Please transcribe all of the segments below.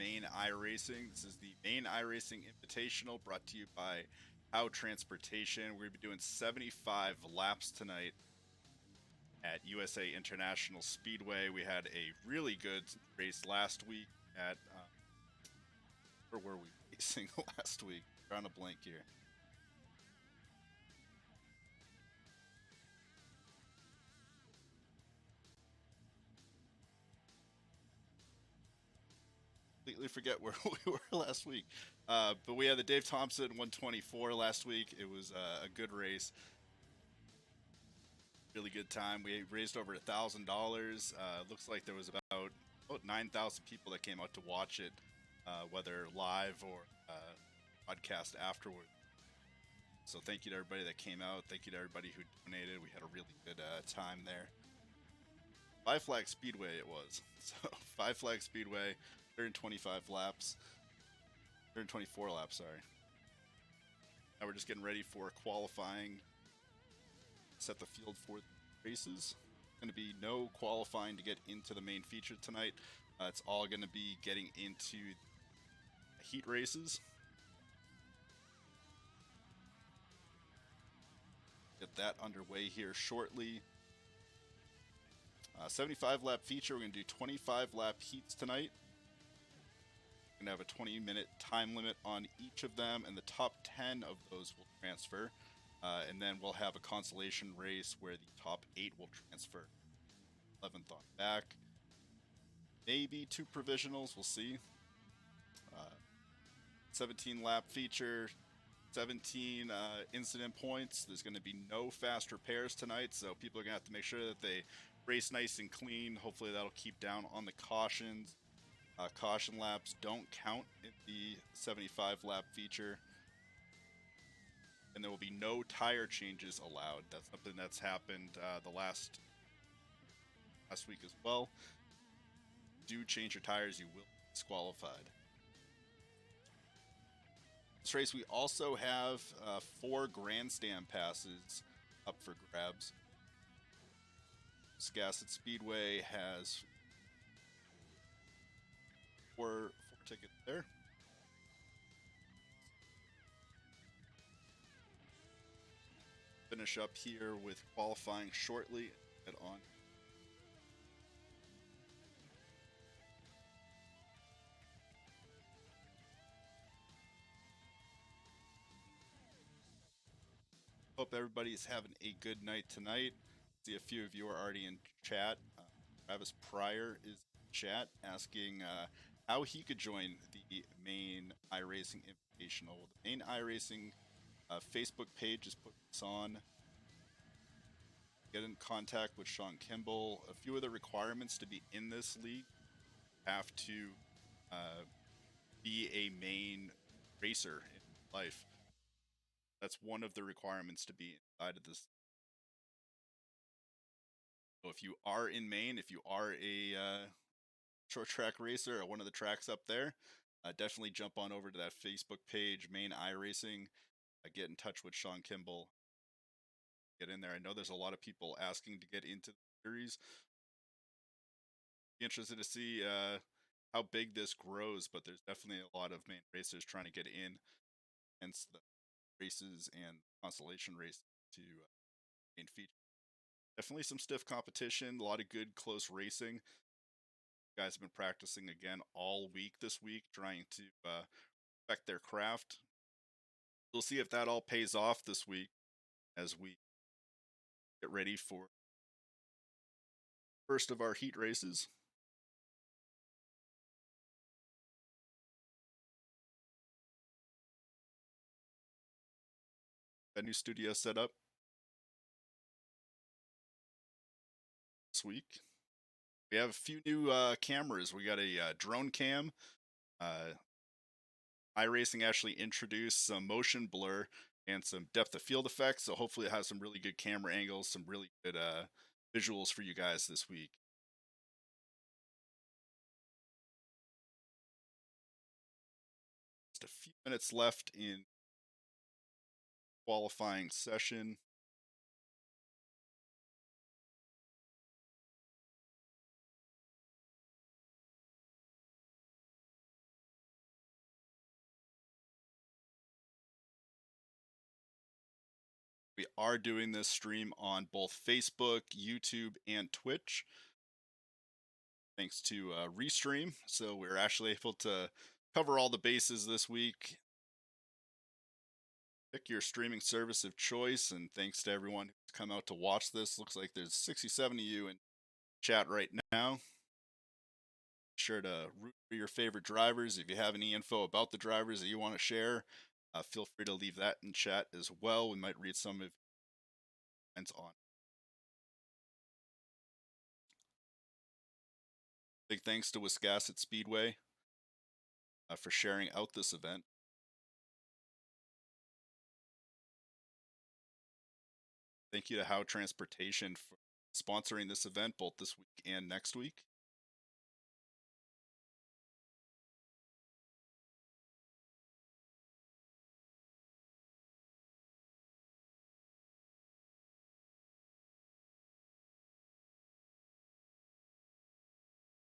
Maine Iracing. This is the Maine Iracing Invitational brought to you by How Transportation. We're going to be doing 75 laps tonight at USA International Speedway. We had a really good race last week at, where were we racing last week? Drawing a blank here. Completely forget where we were last week. But we had the Dave Thompson 124 last week. It was a good race. Really good time. We raised over $1,000. Looks like there was about 9,000 people that came out to watch it, whether live or podcast afterward. So thank you to everybody that came out. Thank you to everybody who donated. We had a really good time there. Five Flag Speedway it was. So Five Flag Speedway, 125 laps. 124 laps, sorry. Now we're just getting ready for qualifying. Set the field for the races. Going to be no qualifying to get into the main feature tonight. It's all going to be getting into heat races. Get that underway here shortly. 75 lap feature. We're going to do 25 lap heats tonight. We're going to have a 20-minute time limit on each of them, and the top 10 of those will transfer. And then we'll have a consolation race where the top 8 will transfer. 11th on back. Maybe 2 provisionals, we'll see. 17 lap feature, 17 incident points. There's going to be no fast repairs tonight, so people are going to have to make sure that they race nice and clean. Hopefully that'll keep down on the cautions. Caution laps don't count in the 75 lap feature. And there will be no tire changes allowed. That's something that's happened the last week as well. Do change your tires, you will be disqualified. This race, we also have 4 grandstand passes up for grabs. Skasset Speedway has 4 tickets there. Finish up here with qualifying shortly. Head on. Hope everybody's having a good night tonight. See a few of you are already in chat. Travis Pryor is in chat asking how he could join the Maine Iracing Invitational. The Maine Iracing Facebook page is putting this on. Get in contact with Sean Kimball. A few of the requirements to be in this league have to be a Maine racer in life. That's one of the requirements to be inside of this. So if you are in Maine, if you are a short track racer at one of the tracks up there, definitely jump on over to that Facebook page, Maine Iracing. Get in touch with Sean Kimball. Get in there. I know there's a lot of people asking to get into the series. Be interested to see how big this grows, but there's definitely a lot of Maine racers trying to get in, hence the races and consolation race to main feature. Definitely some stiff competition, a lot of good close racing. You guys have been practicing again all week this week, trying to perfect their craft. We'll see if that all pays off this week as we get ready for first of our heat races. A new studio set up this week. We have a few new cameras. We got a drone cam. iRacing actually introduced some motion blur and some depth of field effects, so hopefully it has some really good camera angles, some really good visuals for you guys this week. Just a few minutes left in qualifying session. We are doing this stream on both Facebook, YouTube, and Twitch, thanks to Restream. So we're actually able to cover all the bases this week. Pick your streaming service of choice, and thanks to everyone who's come out to watch this. Looks like there's 67 of you in chat right now. Be sure to root for your favorite drivers. If you have any info about the drivers that you want to share, feel free to leave that in chat as well. We might read some of comments on. Big thanks to Wiscasset Speedway for sharing out this event. Thank you to How Transportation for sponsoring this event both this week and next week.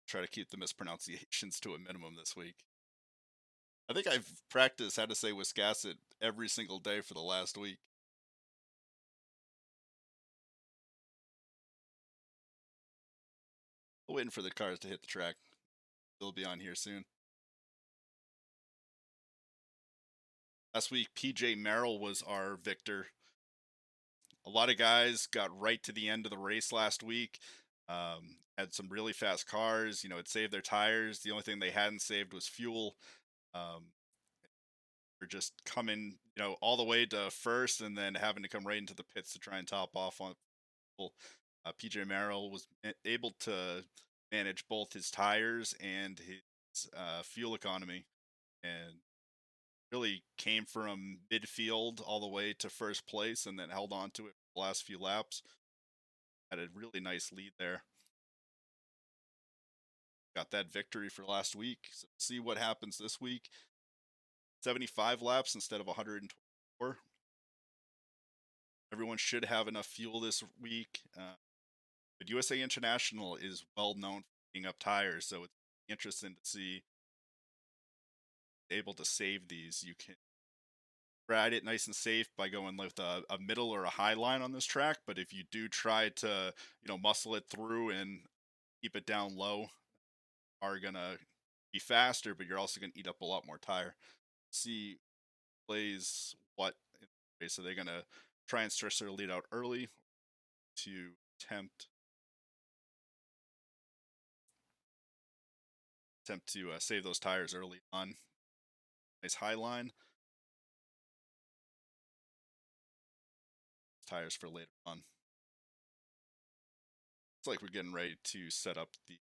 Try to keep the mispronunciations to a minimum this week. I think I've practiced how to say Wiscasset every single day for the last week. Waiting for the cars to hit the track. They'll be on here soon. Last week, PJ Merrill was our victor. A lot of guys got right to the end of the race last week. Had some really fast cars. You know, it saved their tires. The only thing they hadn't saved was fuel. They're just coming, you know, all the way to first, and then having to come right into the pits to try and top off on people. PJ Merrill was able to manage both his tires and his fuel economy, and really came from midfield all the way to first place, and then held on to it for the last few laps. Had a really nice lead there. Got that victory for last week. So see what happens this week. 75 laps instead of 124. Everyone should have enough fuel this week. But USA International is well known for picking up tires, so it's interesting to see able to save these. You can ride it nice and safe by going with a middle or a high line on this track, but if you do try to, you know, muscle it through and keep it down low, are gonna be faster, but you're also gonna eat up a lot more tire. See plays what so they're gonna try and stretch their lead out early to attempt to save those tires early on. Nice high line. Tires for later on. It's like we're getting ready to set up the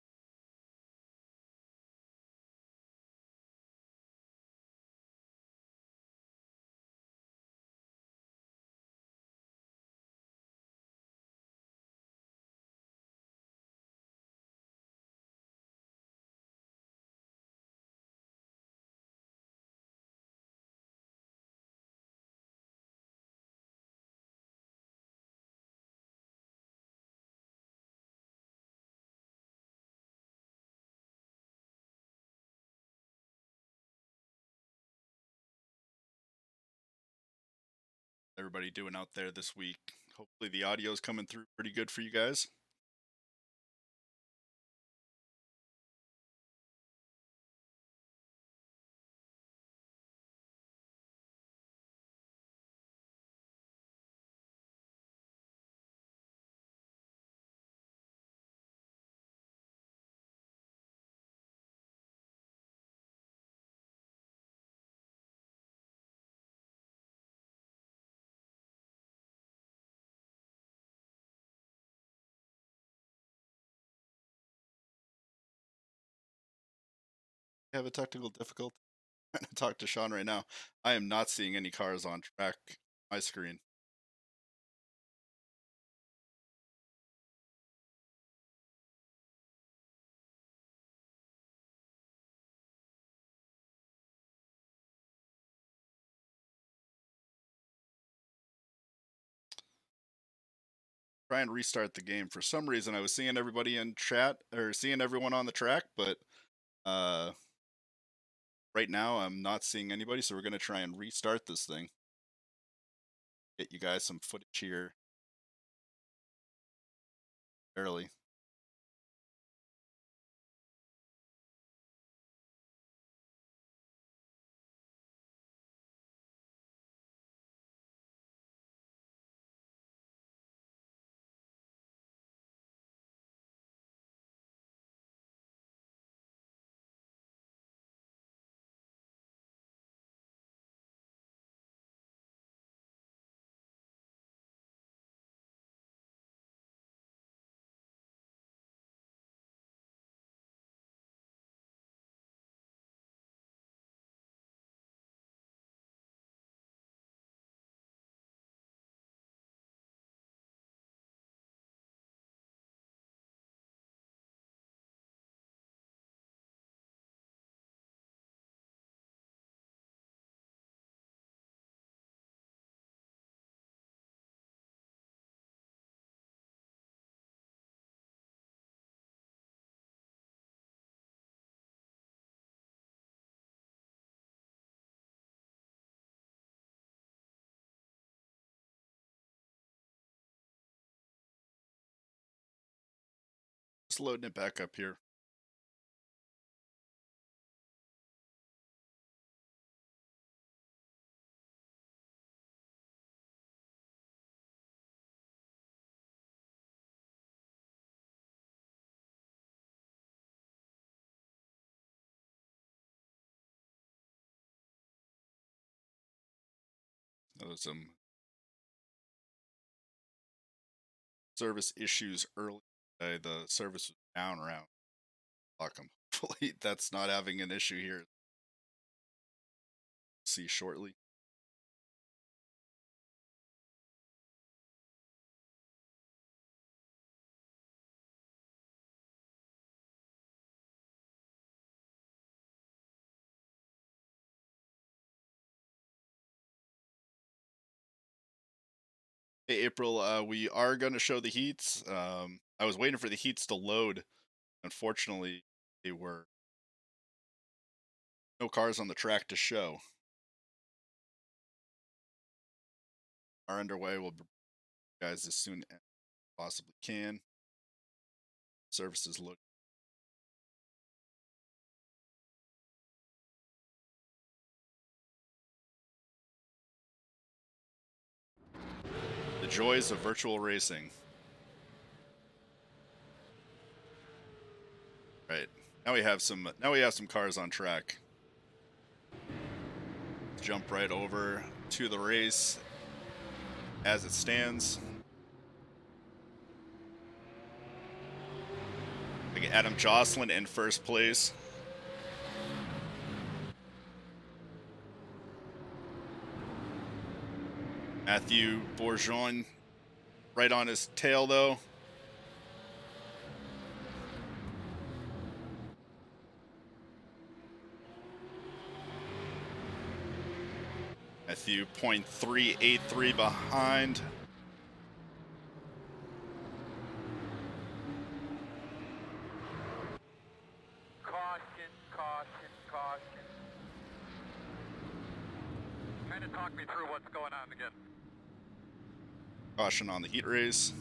everybody doing out there this week. Hopefully the audio is coming through pretty good for you guys. I have a technical difficulty. I'm trying to talk to Sean right now. I am not seeing any cars on track on my screen. Try and restart the game. For some reason I was seeing everybody in chat or seeing everyone on the track, but right now I'm not seeing anybody, so we're gonna try and restart this thing. get you guys some footage here early. Just loading it back up here. There was some service issues early today. The service was down around clock. Hopefully that's not having an issue here. See shortly. Hey, April, we are going to show the heats. I was waiting for the heats to load. Unfortunately, they were no cars on the track to show. Are underway. We'll bring you guys as soon as possibly can. Services look. The joys of virtual racing. Right. Now we have some cars on track. Jump right over to the race as it stands. Like Adam Jocelyn in first place. Matthew Bourgeon right on his tail though. Matthew 0.383 behind. Caution, caution, caution. Kind of talk me through what's going on again. Caution on the heat race.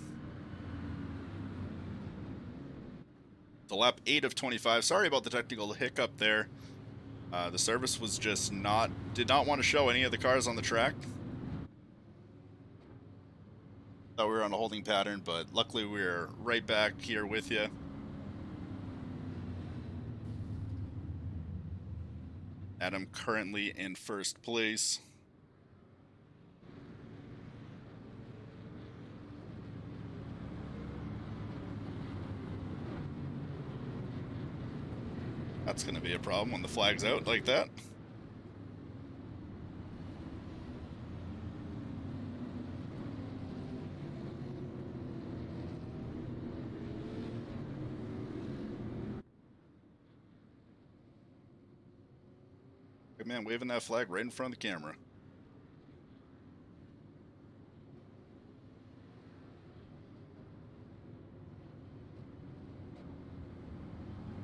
The lap 8 of 25. Sorry about the technical hiccup there. The service was just did not want to show any of the cars on the track. Thought we were on a holding pattern, but luckily we're right back here with you. Adam currently in first place. That's going to be a problem when the flag's out like that. Good man, waving that flag right in front of the camera.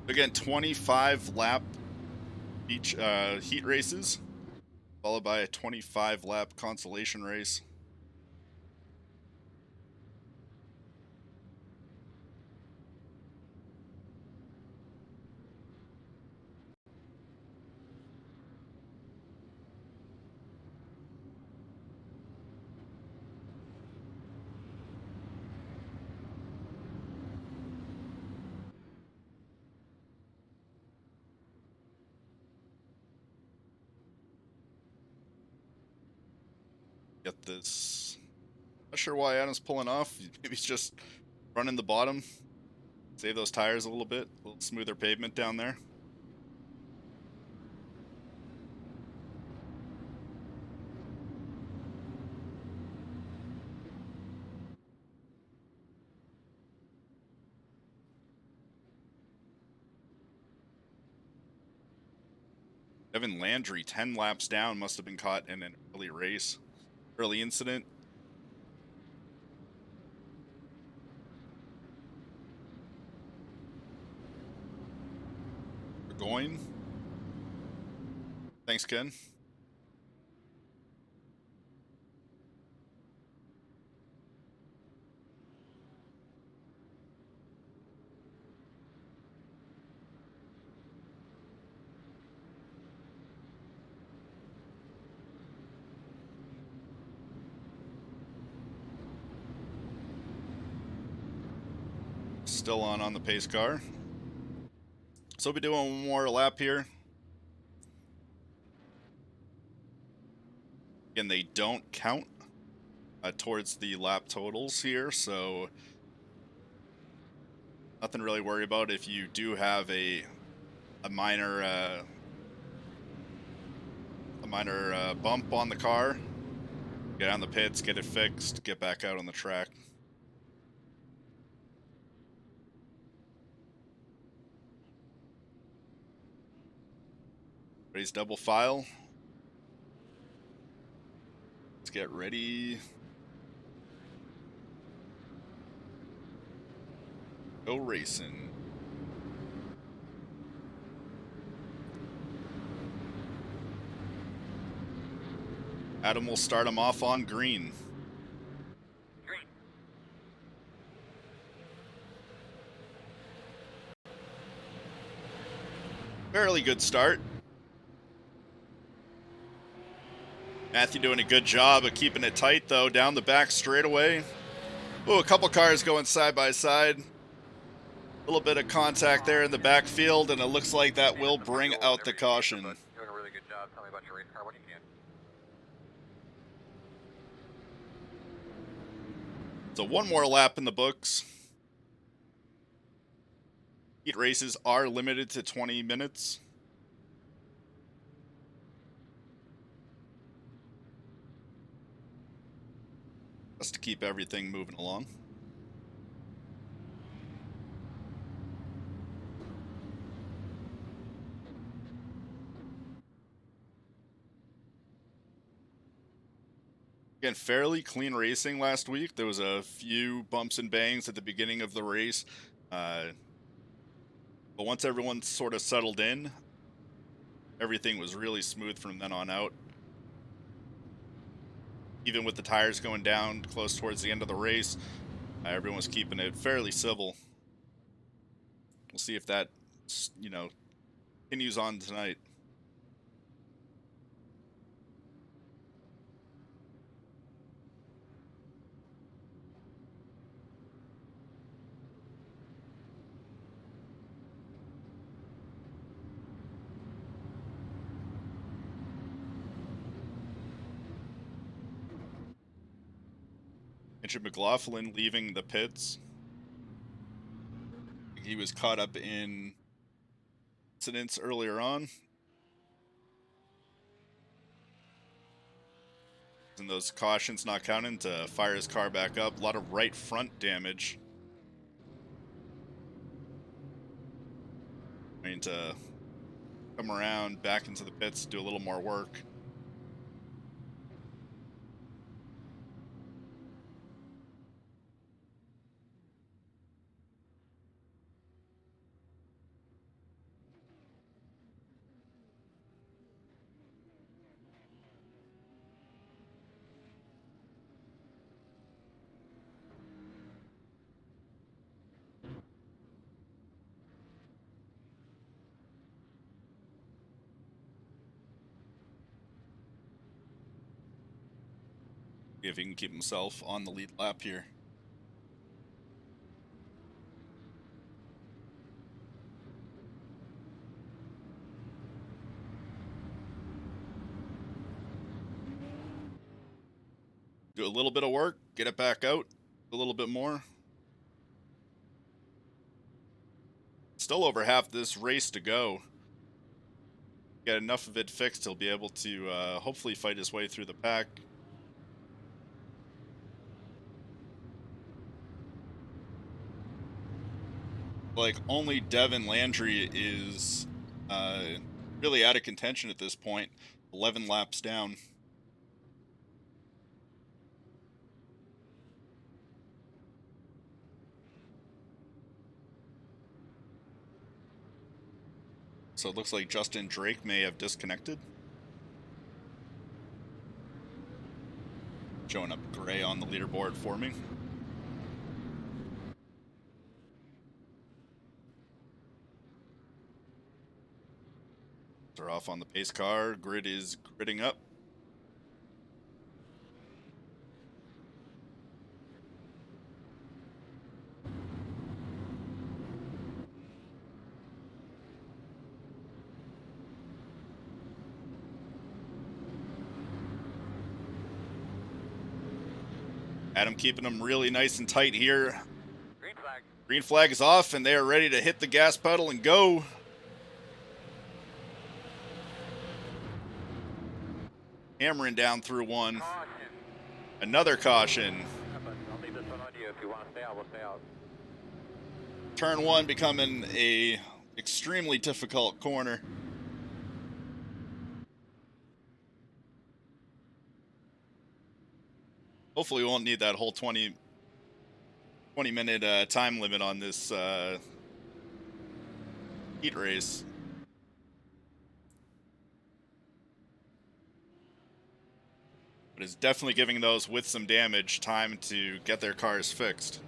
Again, 25 lap each heat races, followed by a 25 lap consolation race. Get this. Not sure why Adam's pulling off. Maybe he's just running the bottom. Save those tires a little bit. A little smoother pavement down there. Evan Landry, 10 laps down, must have been caught in an early race. Early incident. We're going. Thanks, Ken. Still on the pace car. So we'll be doing one more lap here. Again, they don't count towards the lap totals here, so nothing really to worry about. If you do have a minor bump on the car, get on the pits, get it fixed, get back out on the track. Ready's double file. Let's get ready. Go racing. Adam will start him off on green. Green. Fairly good start. Matthew doing a good job of keeping it tight, though, down the back straightaway. Oh, a couple cars going side by side. A little bit of contact there in the backfield, and it looks like that will bring out the caution. Doing a really good job. Tell me about your race car when you can. So one more lap in the books. Heat races are limited to 20 minutes. Just to keep everything moving along. Again, fairly clean racing last week. There was a few bumps and bangs at the beginning of the race. But once everyone sort of settled in, everything was really smooth from then on out. Even with the tires going down close towards the end of the race, everyone was keeping it fairly civil. We'll see if that, continues on tonight. Andrew McLaughlin leaving the pits. He was caught up in incidents earlier on. And those cautions not counting to fire his car back up. A lot of right front damage. I need to come around back into the pits, do a little more work. See if he can keep himself on the lead lap here. Do a little bit of work, get it back out a little bit more. Still over half this race to go. Get enough of it fixed, he'll be able to hopefully fight his way through the pack. Like, only Devin Landry is really out of contention at this point. 11 laps down. So it looks like Justin Drake may have disconnected. Showing up gray on the leaderboard for me. They're off on the pace car. Grid is gridding up. Adam keeping them really nice and tight here. Green flag. Green flag is off, and they are ready to hit the gas pedal and go. Hammering down through one. Caution. Another caution. I'll leave this one on you. If you want to stay out, we'll stay out. Turn one becoming a extremely difficult corner. Hopefully we won't need that whole 20-minute time limit on this heat race. But it's definitely giving those with some damage time to get their cars fixed.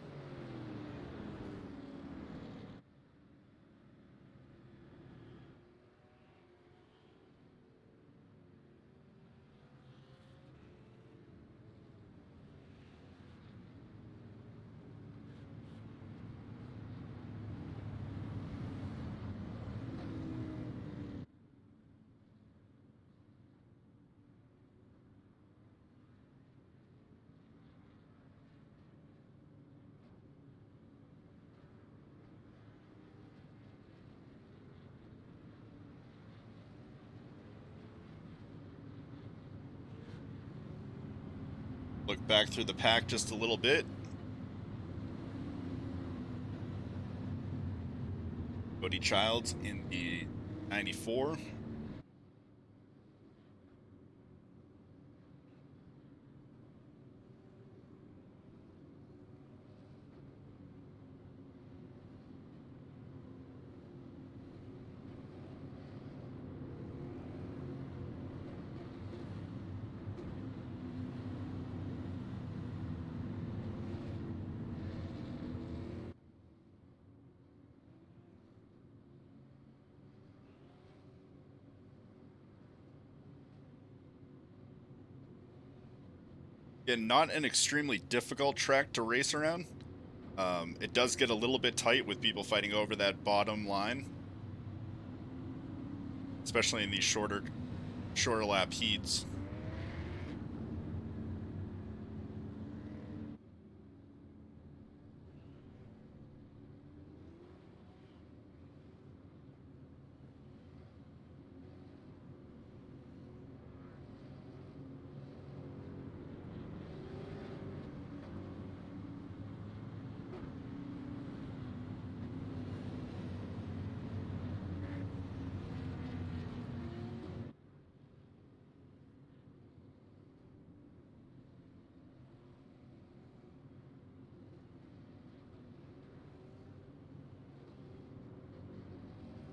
Look back through the pack just a little bit. Cody Childs in the 94. Again, not an extremely difficult track to race around. It does get a little bit tight with people fighting over that bottom line, especially in these shorter lap heats.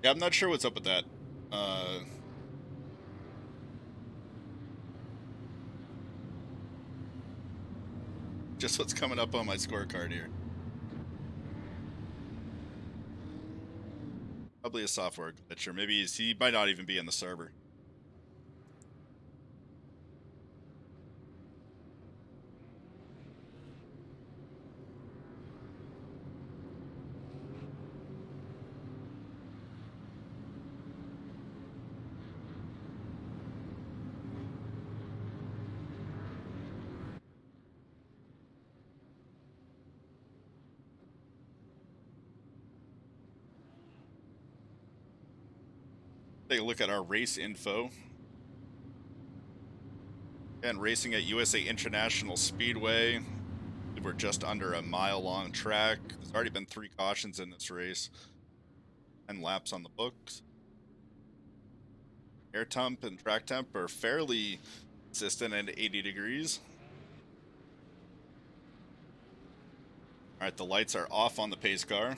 Yeah, I'm not sure what's up with that. Just what's coming up on my scorecard here. Probably a software glitch, or maybe he might not even be in the server. Take a look at our race info. And racing at USA International Speedway. We're just under a mile-long track. There's already been 3 cautions in this race. 10 laps on the books. Air temp and track temp are fairly consistent at 80 degrees. All right, the lights are off on the pace car.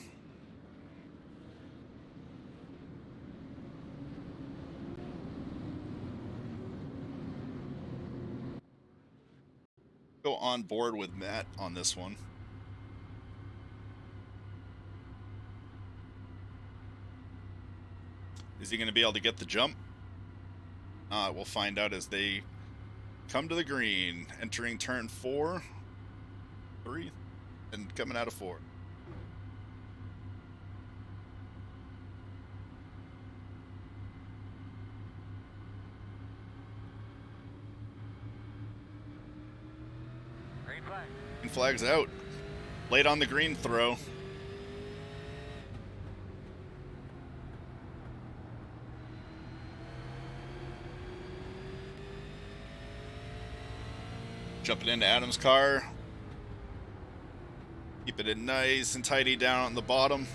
Go on board with Matt on this one. Is he going to be able to get the jump? We'll find out as they come to the green, entering turn 4, 3, and coming out of 4. Green flag. Green flag's out. Late on the green throw. Jumping into Adam's car. Keeping it nice and tidy down on the bottom.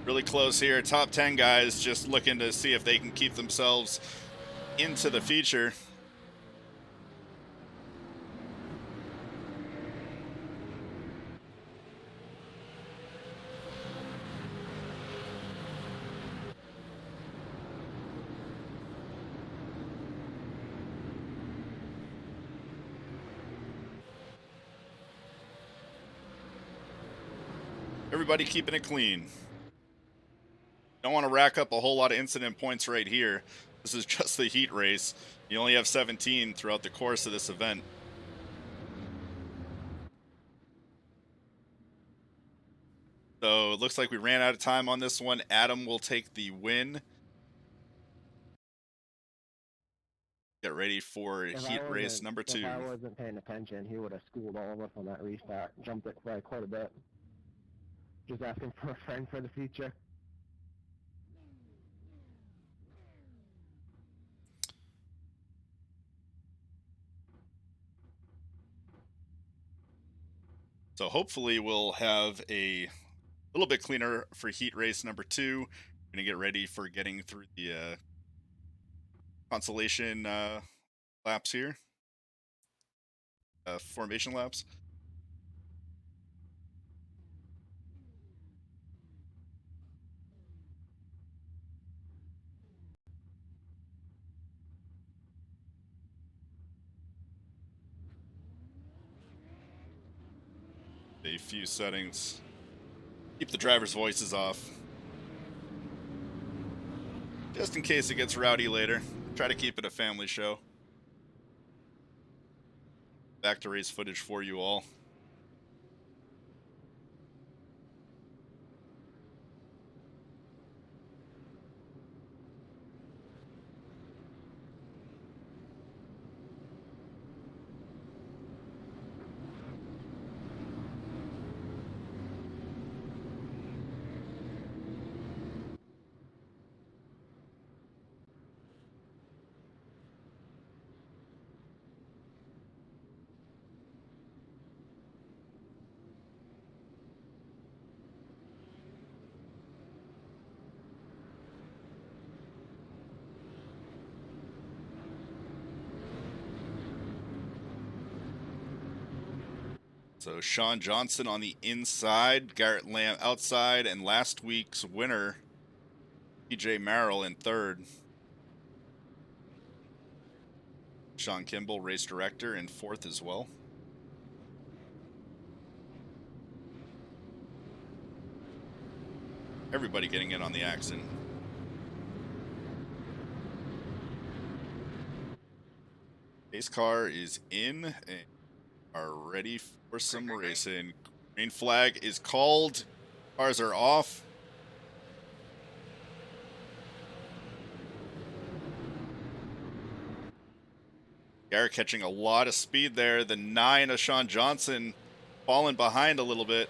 Really close here. Top 10 guys just looking to see if they can keep themselves into the feature. Everybody keeping it clean. Don't want to rack up a whole lot of incident points right here. This is just the heat race. You only have 17 throughout the course of this event. So it looks like we ran out of time on this one. Adam will take the win. Get ready for heat race number 2. If I wasn't paying attention, he would have schooled all of us on that restart. Jumped it by quite a bit. Just asking for a friend for the future. So hopefully we'll have a little bit cleaner for heat race number 2. We're going to get ready for getting through the Consolation laps here. Formation laps. A few settings. Keep the driver's voices off. Just in case it gets rowdy later. Try to keep it a family show. Back to race footage for you all. So Sean Johnson on the inside, Garrett Lamb outside, and last week's winner, PJ Merrill in third. Sean Kimball, race director, in fourth as well. Everybody getting in on the action. Pace car is in and are ready for some racing. Green flag is called. Cars are off. Garrett catching a lot of speed there. The 9 of Sean Johnson falling behind a little bit.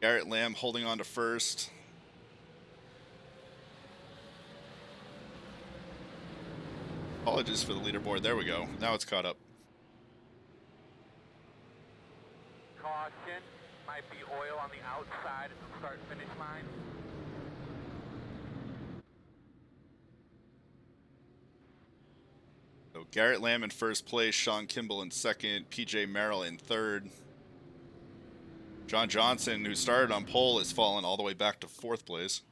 Garrett Lamb holding on to first. Apologies for the leaderboard. There we go. Now it's caught up. Caution, might be oil on the outside at the start-finish line. So Garrett Lamb in first place, Sean Kimball in second, PJ Merrill in third. John Johnson, who started on pole, has fallen all the way back to fourth place.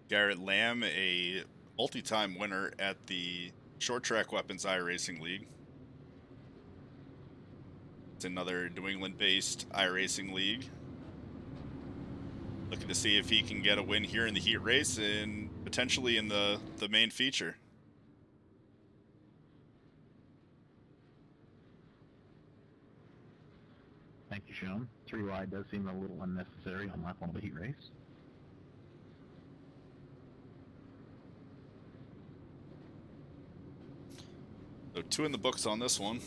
Garrett Lamb, a multi-time winner at the Short Track Weapons iRacing League. It's another New England-based iRacing league. Looking to see if he can get a win here in the heat race and potentially in the main feature. Thank you, Sean. 3 wide does seem a little unnecessary on lap 1 of the heat race. So 2 in the books on this one.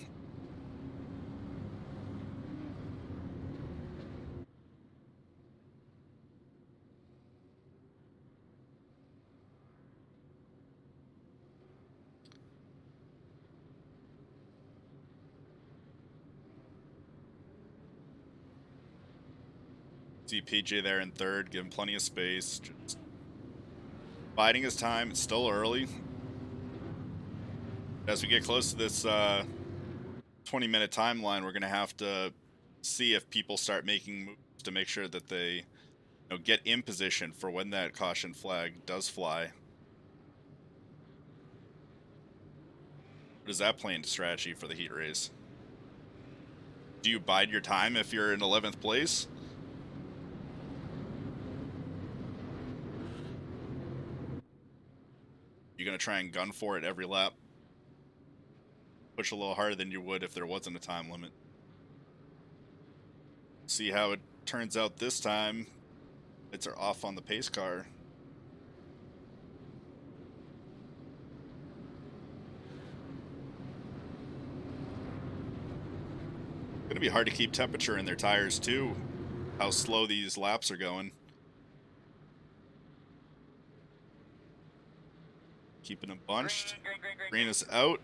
See PJ there in third, give him plenty of space. Just biding his time. It's still early. As we get close to this 20-minute timeline, we're going to have to see if people start making moves to make sure that they get in position for when that caution flag does fly. What is that playing strategy for the heat race? Do you bide your time if you're in 11th place? You're going to try and gun for it every lap? Push a little harder than you would if there wasn't a time limit. See how it turns out this time. Lights are off on the pace car. It's gonna be hard to keep temperature in their tires too. How slow these laps are going. Keeping them bunched. Green is out.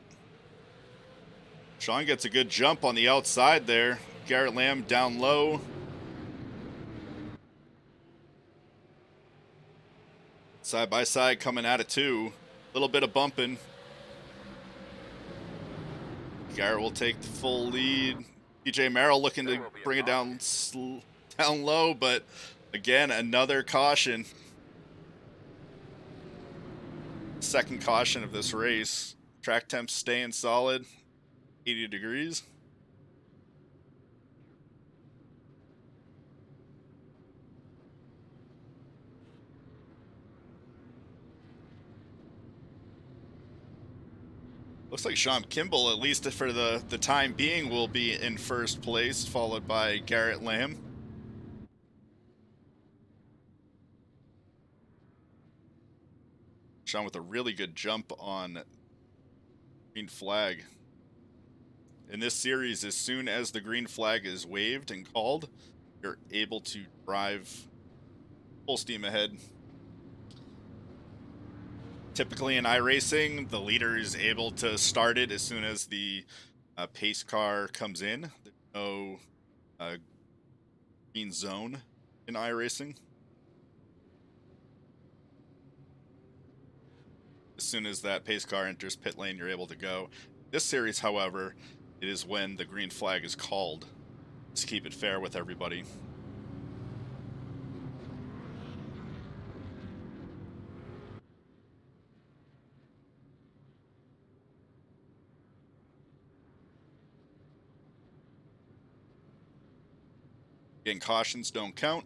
Sean gets a good jump on the outside there. Garrett Lamb down low. Side by side coming at it too. A little bit of bumping. Garrett will take the full lead. PJ Merrill looking to bring it down low, but again, another caution. Second caution of this race. Track temps staying solid. 80 degrees. Looks like Sean Kimball, at least for the time being, will be in first place, followed by Garrett Lamb. Sean with a really good jump on green flag. In this series, as soon as the green flag is waved and called, you're able to drive full steam ahead. Typically in iRacing, the leader is able to start it as soon as the pace car comes in. no green zone in iRacing. As soon as that pace car enters pit lane, you're able to go. This series, however, it is when the green flag is called to keep it fair with everybody. Again, cautions don't count.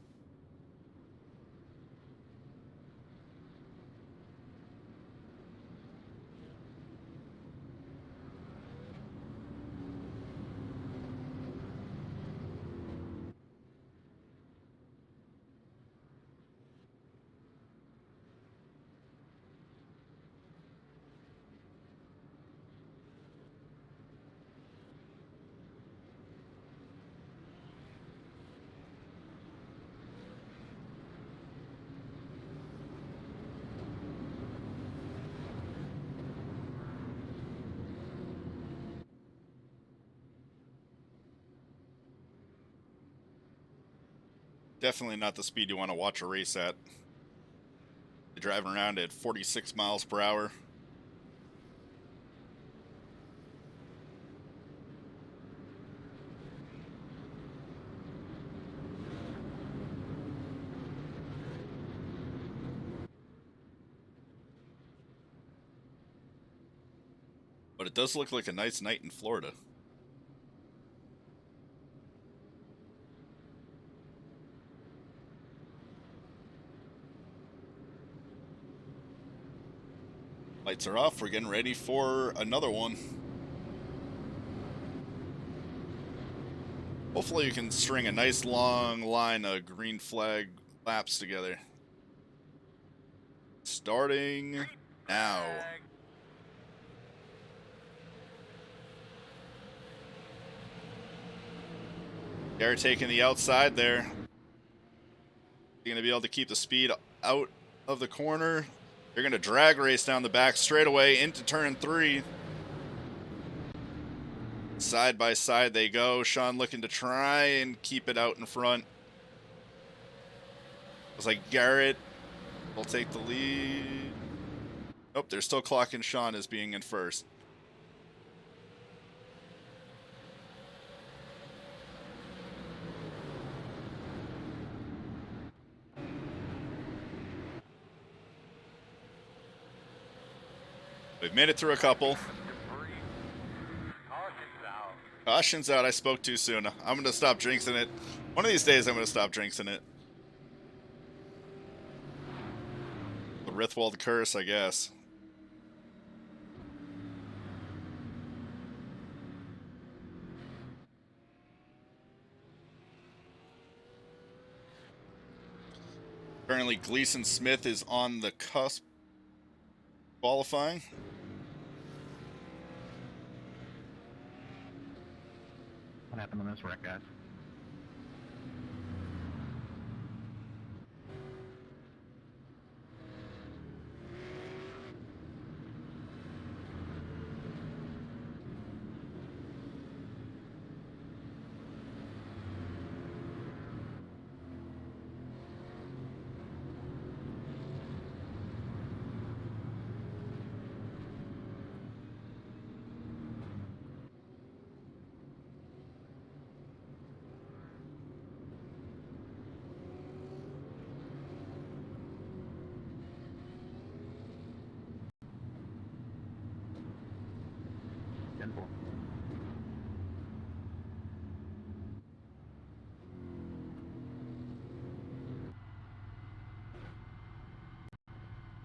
Definitely not the speed you want to watch a race at. You're driving around at 46 miles per hour. But it does look like a nice night in Florida. Lights are off. We're getting ready for another one. Hopefully you can string a nice long line of green flag laps together. Starting now. Garrett taking the outside there. You're going to be able to keep the speed out of the corner. You're going to drag race down the back straightaway into turn 3. Side by side they go. Sean looking to try and keep it out in front. Looks like Garrett will take the lead. Nope, they're still clocking Sean as being in first. We've made it through a couple. Caution's out. I spoke too soon. I'm going to stop jinxing it. One of these days, I'm going to stop jinxing it. The Rithwald curse, I guess. Currently, Gleason Smith is on the cusp qualifying. What happened on this wreck, guys?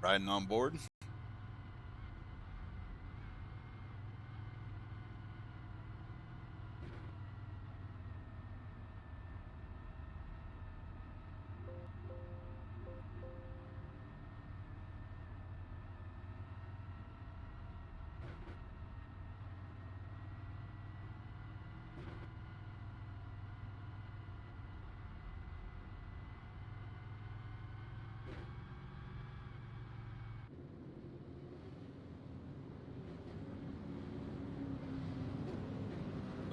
Riding on board.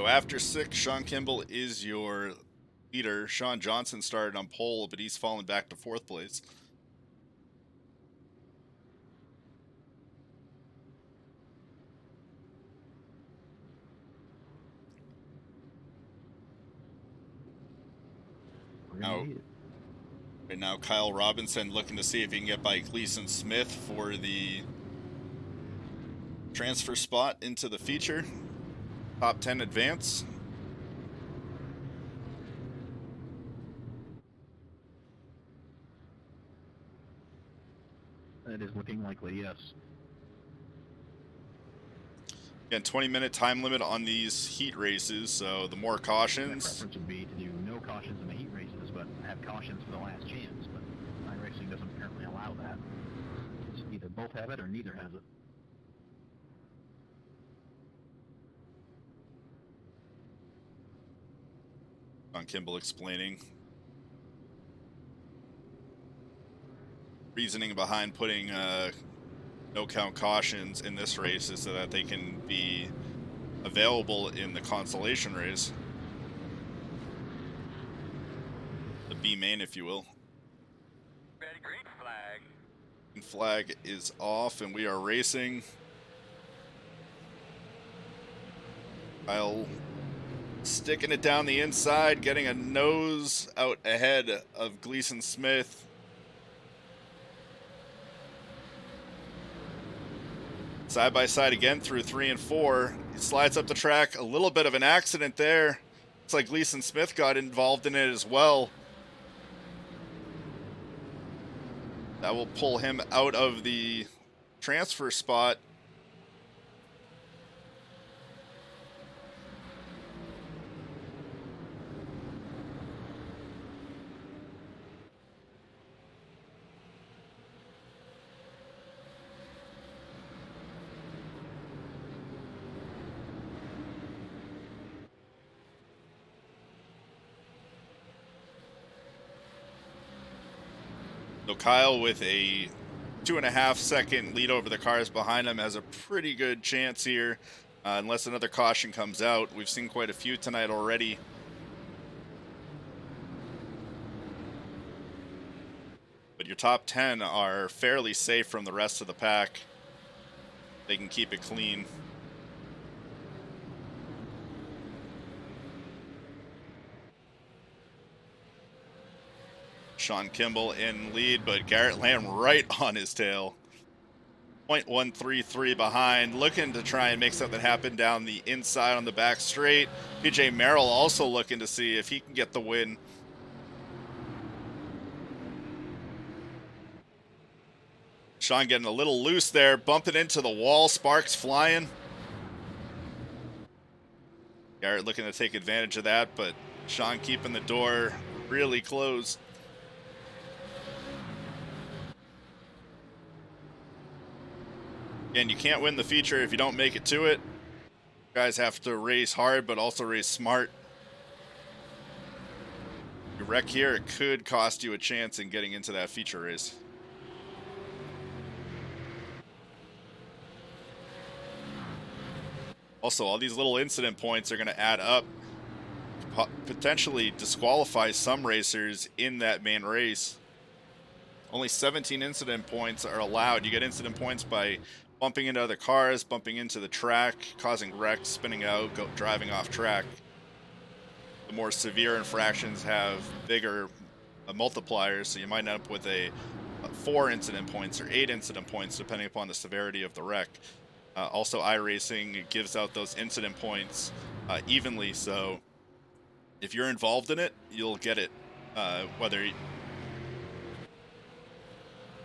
So after 6, Sean Kimball is your leader. Sean Johnson started on pole, but he's fallen back to 4th place. Now, right now, Kyle Robinson looking to see if he can get by Gleason Smith for the transfer spot into the feature. Top 10 advance. That is looking likely, yes. Again, 20-minute time limit on these heat races, so the more cautions. My preference would be to do no cautions in the heat races, but have cautions for the last chance. But iRacing doesn't apparently allow that. It's either both have it or neither has it. Sean Kimball explaining reasoning behind putting no count cautions in this race is so that they can be available in the Consolation race. The B main, if you will. Ready, green flag. Green flag is off and we are racing. Kyle sticking it down the inside, getting a nose out ahead of Gleason Smith. Side by side again through 3 and 4. He slides up the track. A little bit of an accident there. Looks like Gleason Smith got involved in it as well. That will pull him out of the transfer spot. So Kyle, with a 2.5-second lead over the cars behind him, has a pretty good chance here, unless another caution comes out. We've seen quite a few tonight already. But your top 10 are fairly safe from the rest of the pack. They can keep it clean. Sean Kimball in lead, but Garrett Lamb right on his tail. 0.133 behind, looking to try and make something happen down the inside on the back straight. PJ Merrill also looking to see if he can get the win. Sean getting a little loose there, bumping into the wall, sparks flying. Garrett looking to take advantage of that, but Sean keeping the door really closed. Again, you can't win the feature if you don't make it to it. You guys have to race hard, but also race smart. You wreck here, it could cost you a chance in getting into that feature race. Also, all these little incident points are going to add up, potentially disqualify some racers in that main race. Only 17 incident points are allowed. You get incident points by bumping into other cars, bumping into the track, causing wrecks, spinning out, driving off track. The more severe infractions have bigger multipliers, so you might end up with a 4 incident points or 8 incident points, depending upon the severity of the wreck. Also, iRacing gives out those incident points evenly, so if you're involved in it, you'll get it. Whether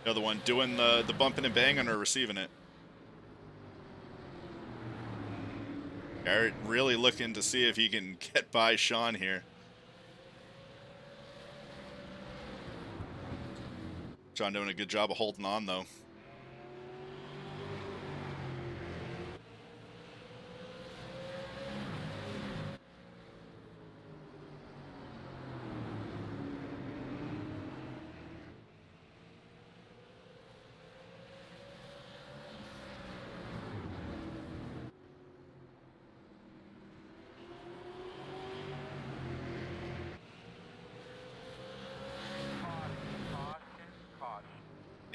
you're the one doing the bumping and banging or receiving it. Garrett really looking to see if he can get by Sean here. Sean doing a good job of holding on, though.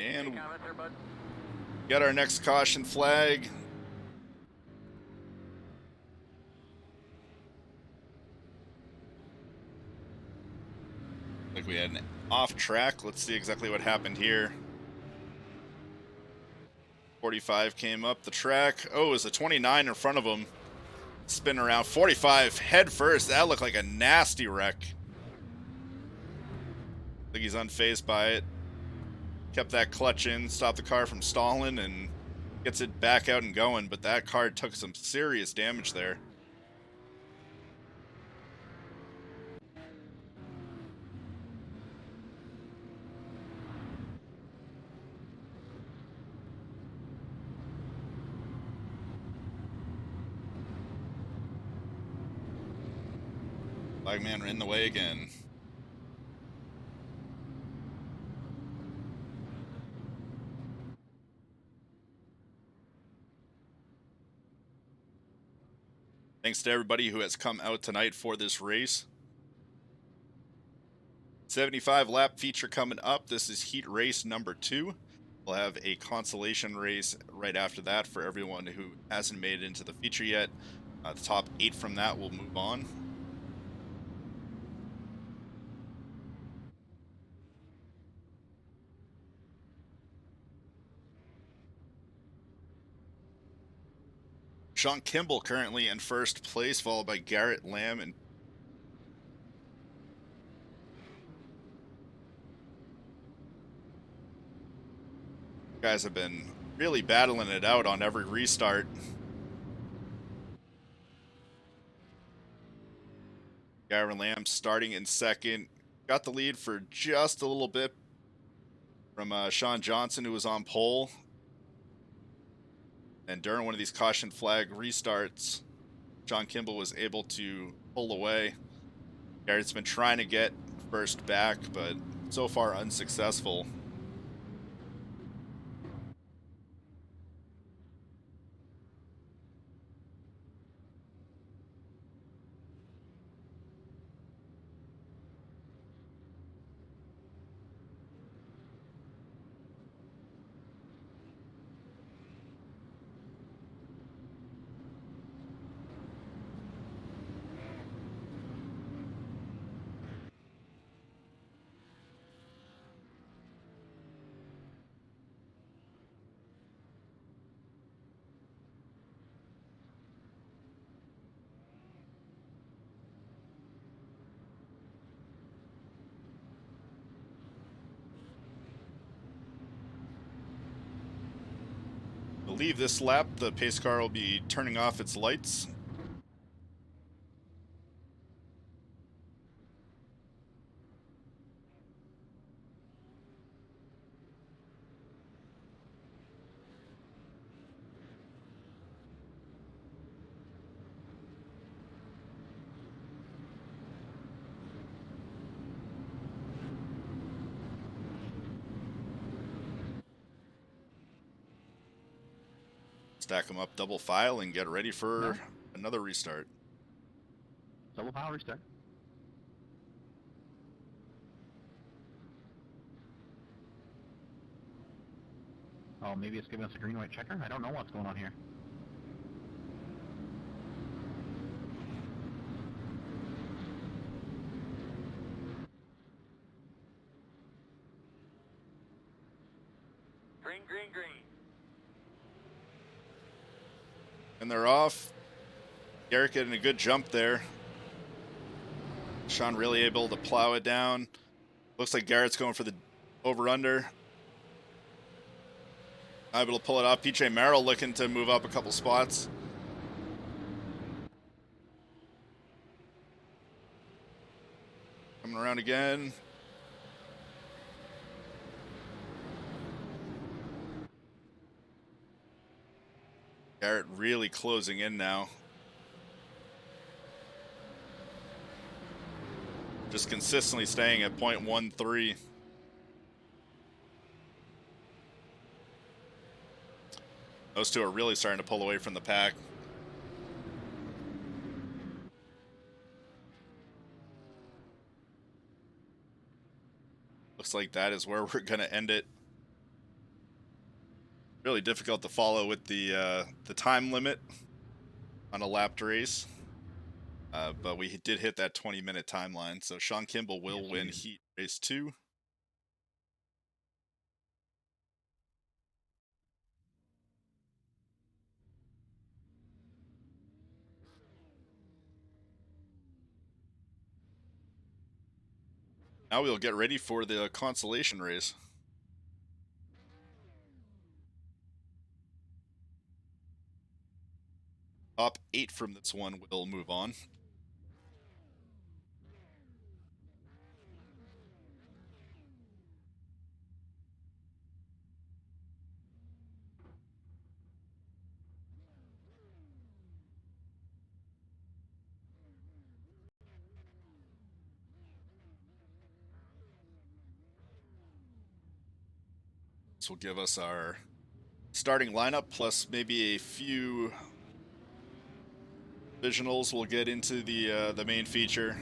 And Any comments there, bud? got our next caution flag. Like we had an off track. Let's see exactly what happened here. 45 came up the track. Oh, it was a 29 in front of him. Spin around. 45 head first. That looked like a nasty wreck. I think he's unfazed by it. Kept that clutch in, stopped the car from stalling, and gets it back out and going. But that car took some serious damage there. Flagman in the way again. Thanks to everybody who has come out tonight for this race. 75 lap feature coming up. This is heat race number 2. We'll have a consolation race right after that for everyone who hasn't made it into the feature yet. The top 8 from that will move on. Sean Kimball currently in first place, followed by Garrett Lamb and guys have been really battling it out on every restart. Garrett Lamb starting in second. Got the lead for just a little bit from Sean Johnson, who was on pole. And during one of these caution flag restarts, John Kimball was able to pull away. Garrett's been trying to get first back, but so far unsuccessful. I believe this lap the pace car will be turning off its lights. Stack them up double file and get ready for another restart. Double file restart. Oh, maybe it's giving us a green-white checker? I don't know what's going on here. Green, green, green. And they're off. Garrett getting a good jump there. Sean really able to plow it down. Looks like Garrett's going for the over-under. Able to pull it off. PJ Merrill looking to move up a couple spots. Coming around again. Garrett really closing in now. Just consistently staying at 0.13. Those two are really starting to pull away from the pack. Looks like that is where we're going to end it. Really difficult to follow with the time limit on a lapped race. But we did hit that 20-minute timeline, so Sean Kimball will win heat race 2. Now we'll get ready for the consolation race. Top 8 from this one will move on. This will give us our starting lineup, plus maybe a few divisionals. We'll get into the main feature.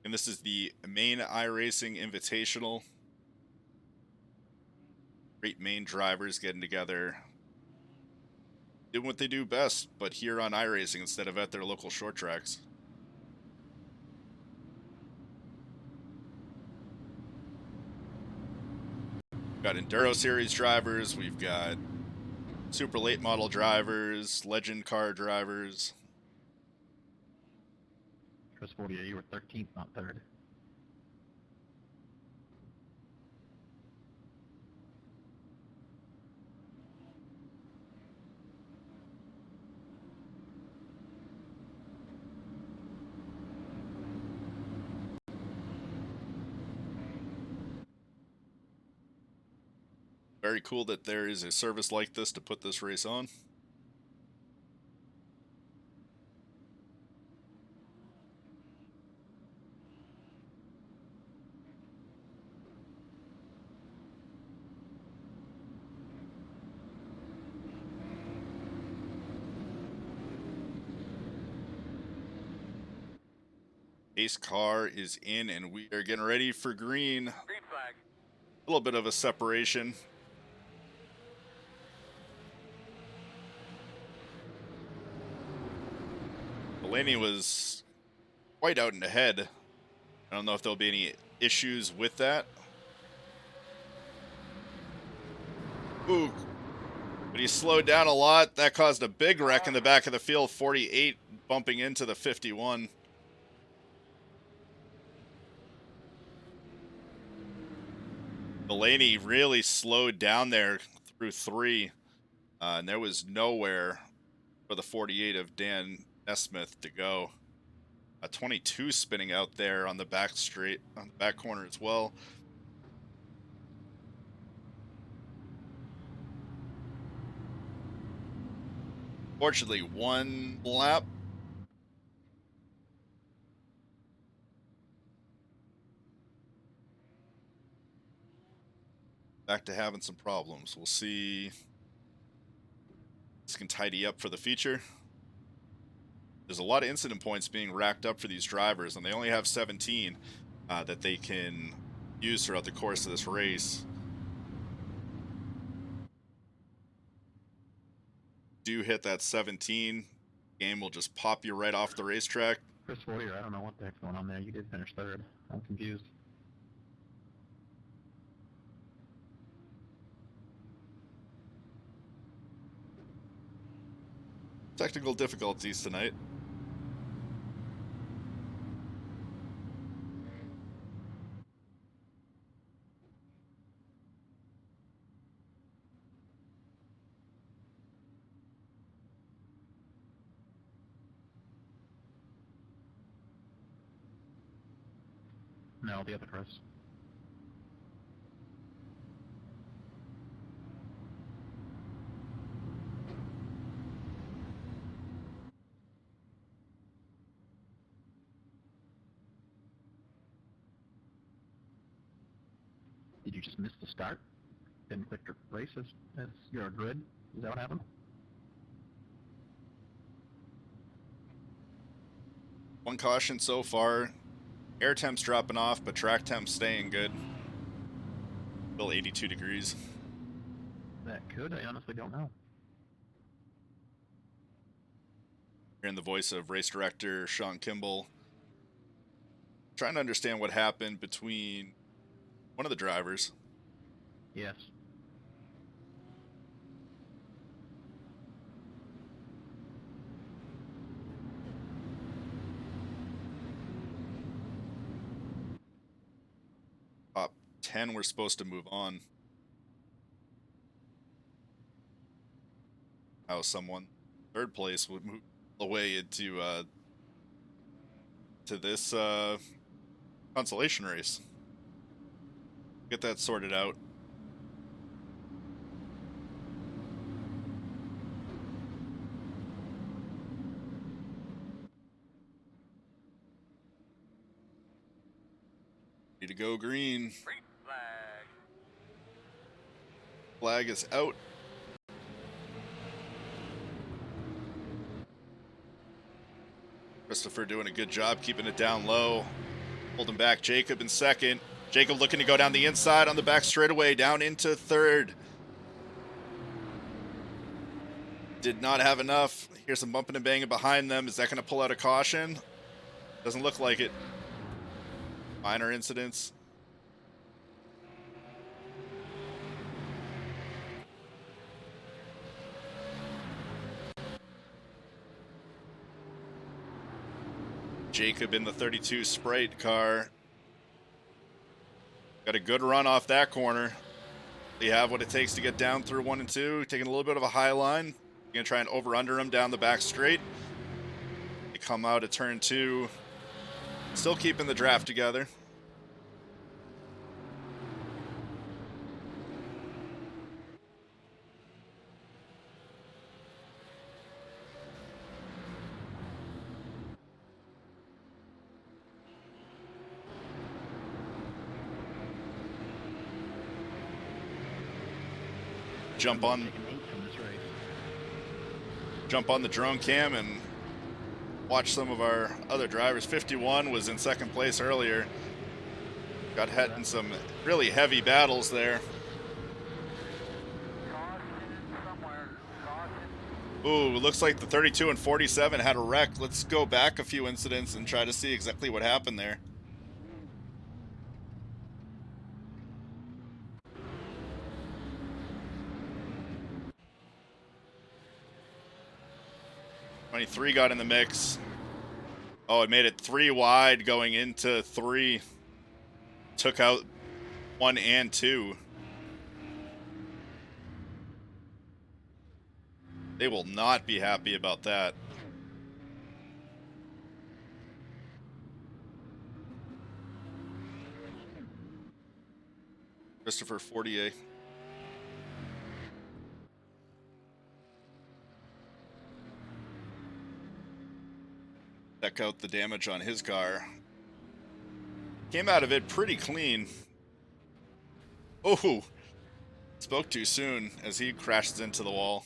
And this is the Maine Iracing Invitational. Great Maine drivers getting together, doing what they do best, but here on iRacing instead of at their local short tracks. We've got Enduro Series drivers, we've got super late model drivers, legend car drivers. Chris 48, you were 13th, not 3rd. Very cool that there is a service like this to put this race on. Ace car is in, and we are getting ready for green. Green flag. A little bit of a separation. Delaney was quite out and ahead. I don't know if there'll be any issues with that. Ooh, but he slowed down a lot. That caused a big wreck in the back of the field. 48 bumping into the 51. Delaney really slowed down there through 3, and there was nowhere for the 48 of Dan Nesmith to go. A 22 spinning out there on the back straight, on the back corner as well. Fortunately, 1 lap. Back to having some problems. We'll see. This can tidy up for the feature. There's a lot of incident points being racked up for these drivers, and they only have 17 that they can use throughout the course of this race. Do hit that 17, game will just pop you right off the racetrack. Chris 40, I don't know what the heck's going on there. You did finish 3rd. I'm confused. Technical difficulties tonight. No, the other Chris. Did you just miss the start? Didn't click your race as your grid? Is that what happened? One caution so far. Air temp's dropping off, but track temp's staying good. Still 82 degrees. That could, I honestly don't know. Hearing the voice of race director Sean Kimball, trying to understand what happened between one of the drivers. Yes. Top 10 were supposed to move on. How someone third place would move away into to this consolation race. Get that sorted out. Ready to go green. Green flag. Flag is out. Christopher doing a good job keeping it down low. Holding back Jacob in second. Jacob looking to go down the inside on the back straightaway, down into third. Did not have enough. Here's some bumping and banging behind them. Is that going to pull out a caution? Doesn't look like it. Minor incidents. Jacob in the 32 Sprite car. Got a good run off that corner. They have what it takes to get down through 1 and 2. Taking a little bit of a high line. Going to try and over-under him down the back straight. They come out at turn 2. Still keeping the draft together. Jump on the drone cam and watch some of our other drivers. 51 was in second place earlier. Got hit in some really heavy battles there. Ooh, looks like the 32 and 47 had a wreck. Let's go back a few incidents and try to see exactly what happened there. '23 got in the mix. Oh, it made it 3 wide going into 3. Took out 1 and 2. They will not be happy about that. Christopher Fortier. Check out the damage on his car. Came out of it pretty clean. Oh, spoke too soon as he crashes into the wall.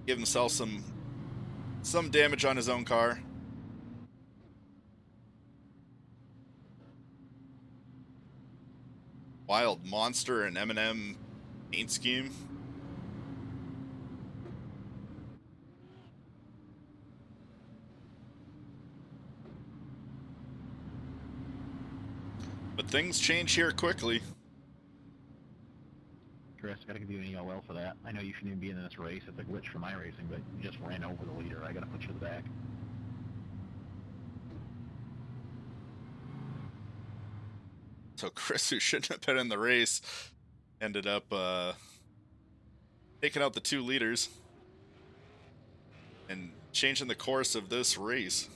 Give himself some damage on his own car. Wild Monster and M&M paint scheme. But things change here quickly. Chris, I gotta give you an EOL for that. I know you shouldn't even be in this race. It's a glitch for my racing, but you just ran over the leader. I gotta put you to the back. So Chris, who shouldn't have been in the race, ended up taking out the 2 leaders and changing the course of this race.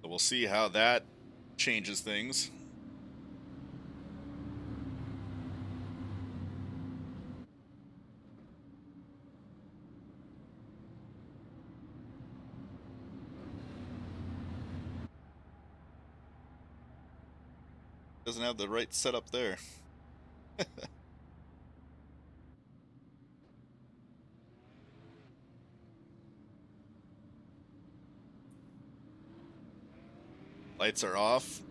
So we'll see how that changes things. Doesn't have the right setup there. Lights are off.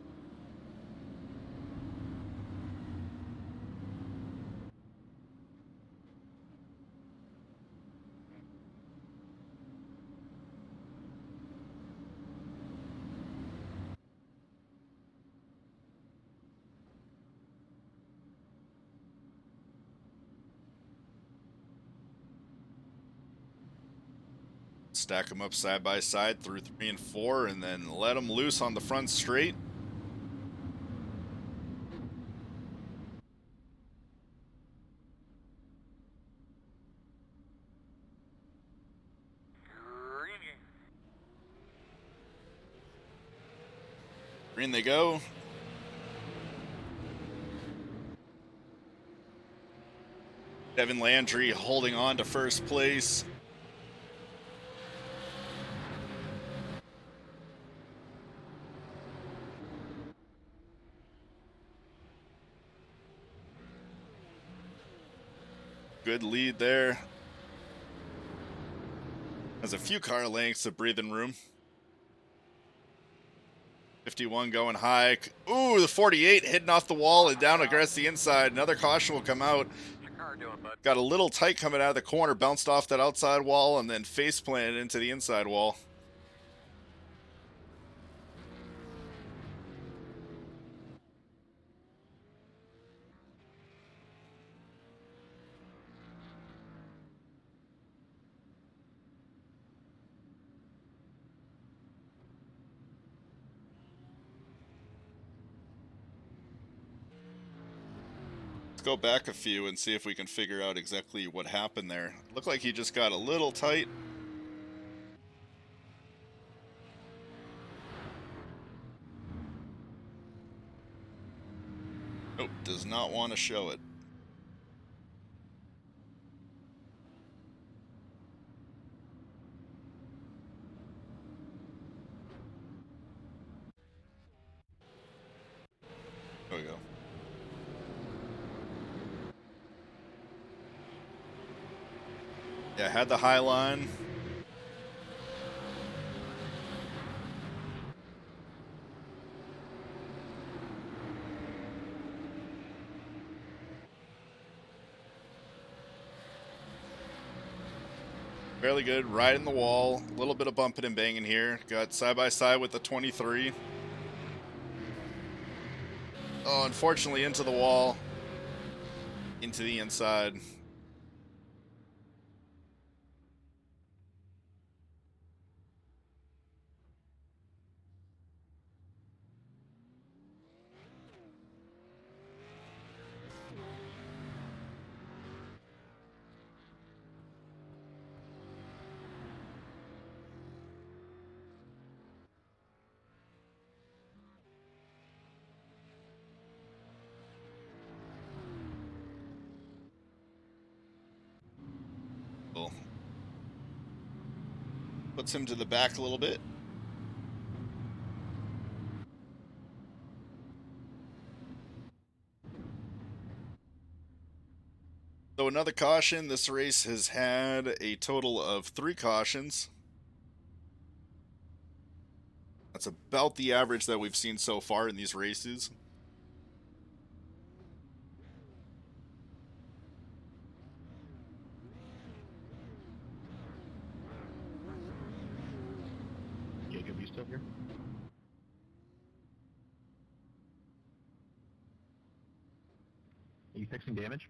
Stack them up side by side through 3 and 4, and then let them loose on the front straight. Green they go. Devin Landry holding on to first place. Good lead there. Has a few car lengths of breathing room. 51 going high. Ooh, the 48 hitting off the wall and down against the inside. Another caution will come out. What's your car doing, bud? Got a little tight coming out of the corner, bounced off that outside wall, and then face planted into the inside wall. Go back a few and see if we can figure out exactly what happened there. Looked like he just got a little tight. Nope, does not want to show it. There we go. Yeah, had the high line. Fairly good, right in the wall. A little bit of bumping and banging here. Got side by side with the 23. Oh, unfortunately into the wall. Into the inside. Puts him to the back a little bit. So another caution. This race has had a total of 3 cautions. That's about the average that we've seen so far in these races. Jacob, you still here? Are you fixing damage?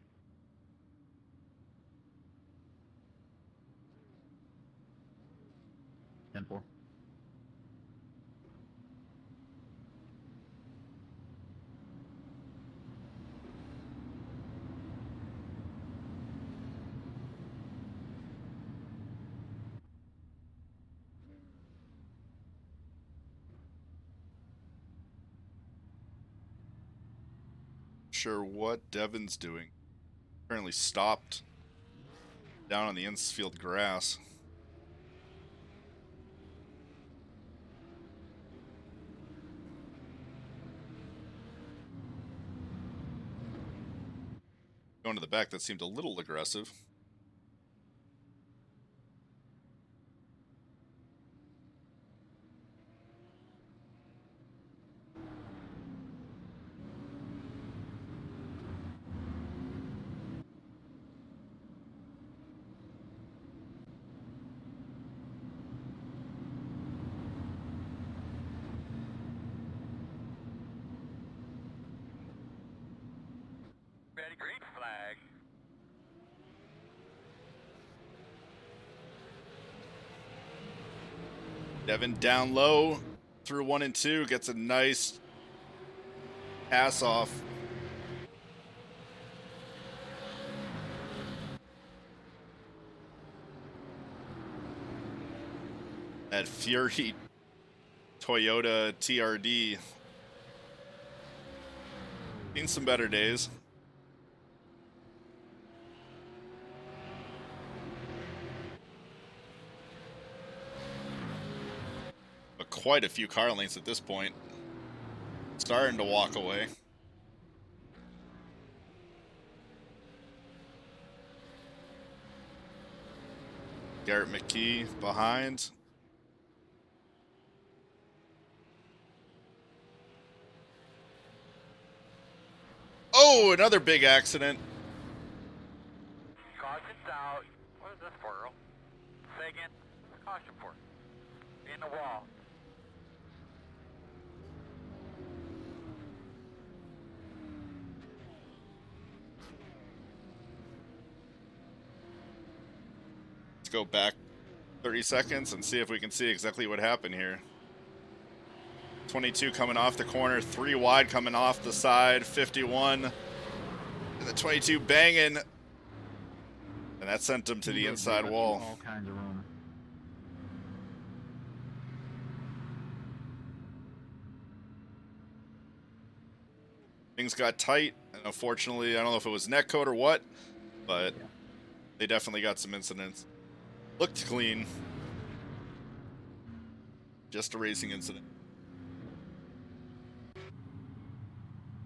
Ten four. Sure what Devin's doing. Apparently stopped down on the infield grass. Going to the back, that seemed a little aggressive. Ready, green flag. Devin down low through 1 and 2, gets a nice pass off. That Fury Toyota TRD. Seen some better days. But quite a few car lengths at this point. Starting to walk away. Garrett McKee behind. Oh, another big accident. Caution's out. What is this for, Earl? Say again. What's the caution for? In the wall. Let's go back 30 seconds and see if we can see exactly what happened here. 22 coming off the corner, 3 wide coming off the side, 51. And the 22 banging. And that sent him to the inside wall. All kinds of room. Things got tight, and unfortunately, I don't know if it was netcode or what, but they definitely got some incidents. Looked clean. Just a racing incident.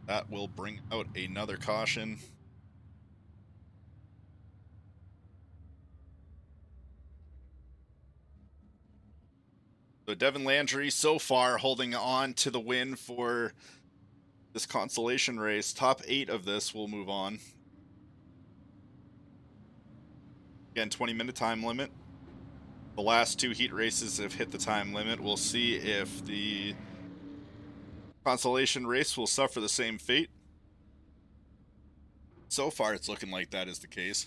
That will bring out another caution. So Devin Landry so far holding on to the win for this consolation race. Top 8 of this will move on. Again, 20-minute time limit. The last 2 heat races have hit the time limit. We'll see if the consolation race will suffer the same fate. So far, it's looking like that is the case.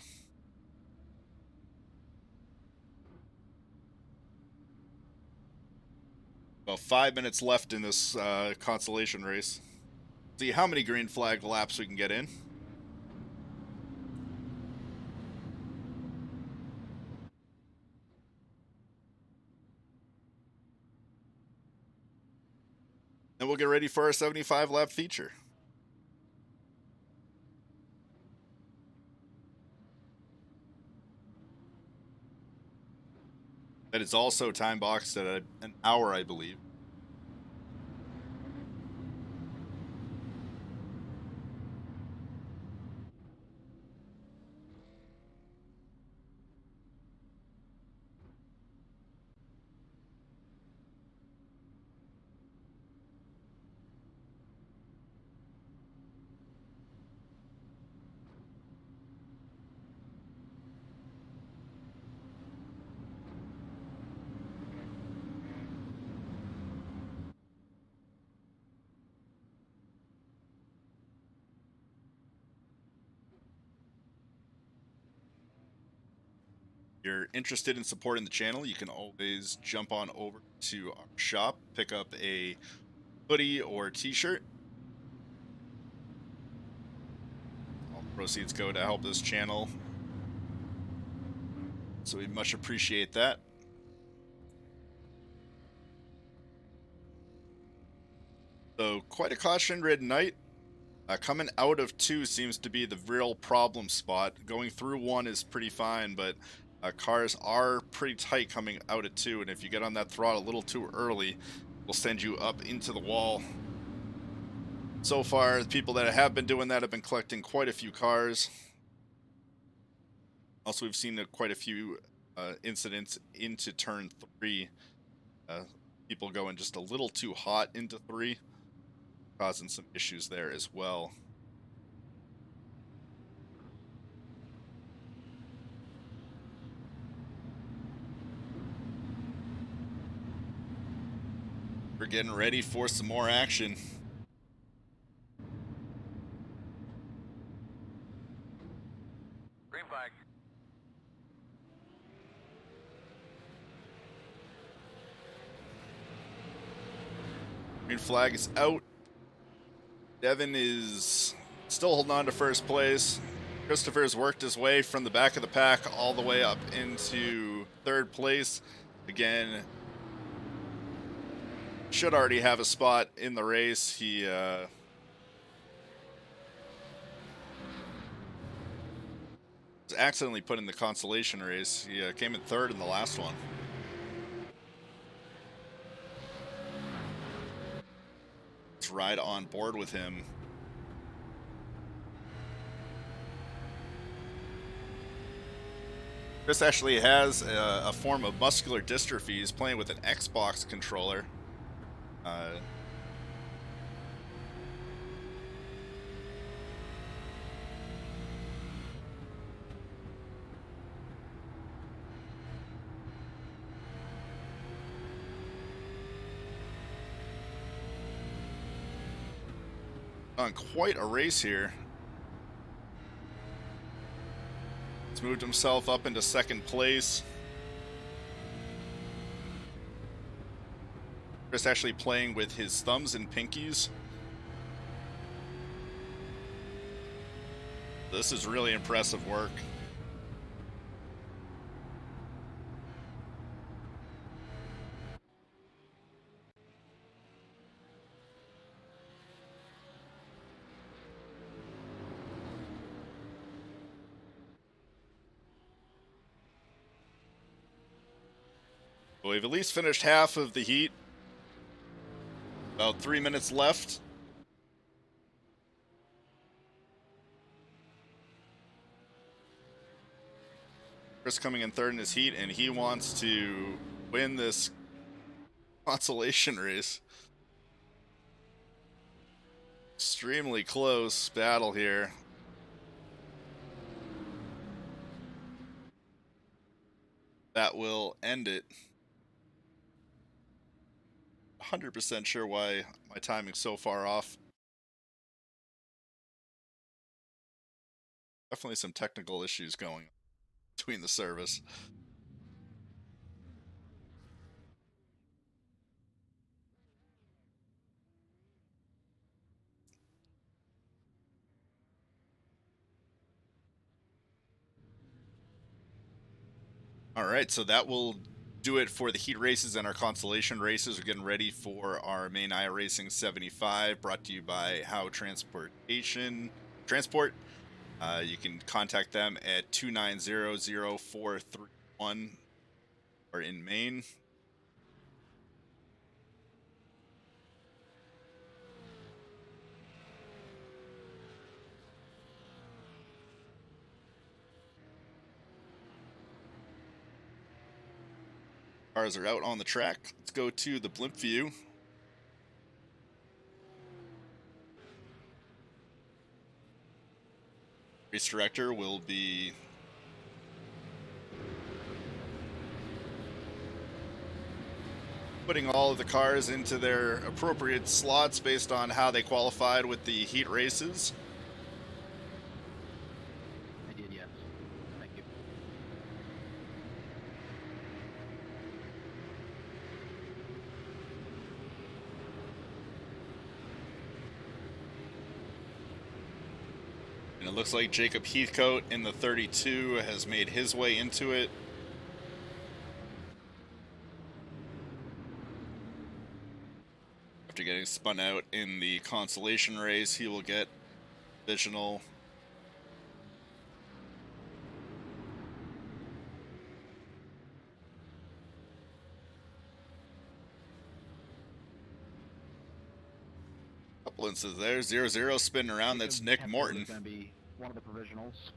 About 5 minutes left in this consolation race. See how many green flag laps we can get in. And we'll get ready for our 75 lap feature. That is also time boxed at an hour, I believe. If you're interested in supporting the channel, you can always jump on over to our shop, pick up a hoodie or t-shirt. All proceeds go to help this channel, so we much appreciate that. So quite a caution-ridden night. Coming out of 2 seems to be the real problem spot. Going through 1 is pretty fine, but cars are pretty tight coming out at 2, and if you get on that throttle a little too early, will send you up into the wall. So far, the people that have been doing that have been collecting quite a few cars. Also, we've seen quite a few incidents into turn 3. People going just a little too hot into 3, causing some issues there as well. We're getting ready for some more action. Green flag. Green flag is out. Devin is still holding on to first place. Christopher's worked his way from the back of the pack all the way up into 3rd place. Again, should already have a spot in the race. He was accidentally put in the Consolation race. He came in 3rd in the last one. Let's ride on board with him. Chris actually has a form of muscular dystrophy. He's playing with an Xbox controller. On quite a race here. He's moved himself up into 2nd place. Chris actually playing with his thumbs and pinkies. This is really impressive work. We've at least finished half of the heat. About 3 minutes left. Chris coming in 3rd in his heat, and he wants to win this Consolation race. Extremely close battle here. That will end it. 100% sure why my timing's so far off. Definitely some technical issues going between the service. All right, so that will do it for the heat races and our Consolation races. We're getting ready for our Maine Iracing 75, brought to you by How Transportation Transport. You can contact them at 290-0431 or in Maine. Cars are out on the track. Let's go to the blimp view. Race director will be putting all of the cars into their appropriate slots based on how they qualified with the heat races. I did, yes. Thank you. And it looks like Jacob Heathcote in the 32 has made his way into it. After getting spun out in the Consolation race, he will get divisional. Couple instances there. 0-0 spinning around. That's Nick Morton. Going to be one of the provisionals.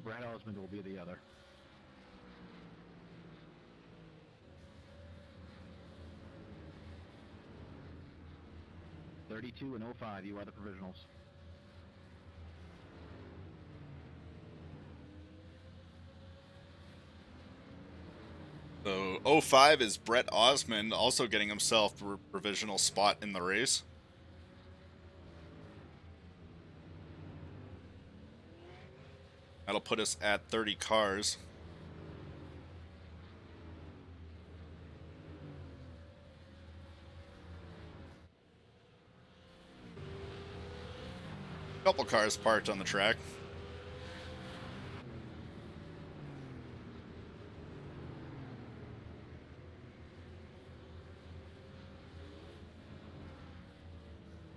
Brad Osmond will be the other. .32 and 05, you are the provisionals. So 05 is Brett Osmond, also getting himself a provisional spot in the race. That'll put us at 30 cars. Couple cars parked on the track.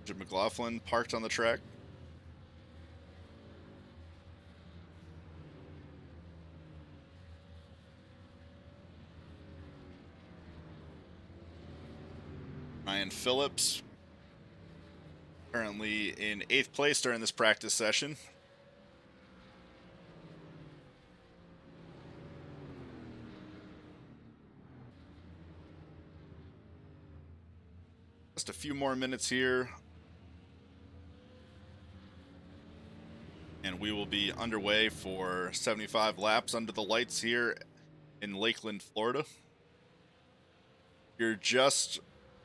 Jim McLaughlin parked on the track. Ryan Phillips currently in 8th place during this practice session. Just a few more minutes here, and we will be underway for 75 laps under the lights here in Lakeland, Florida. If you're just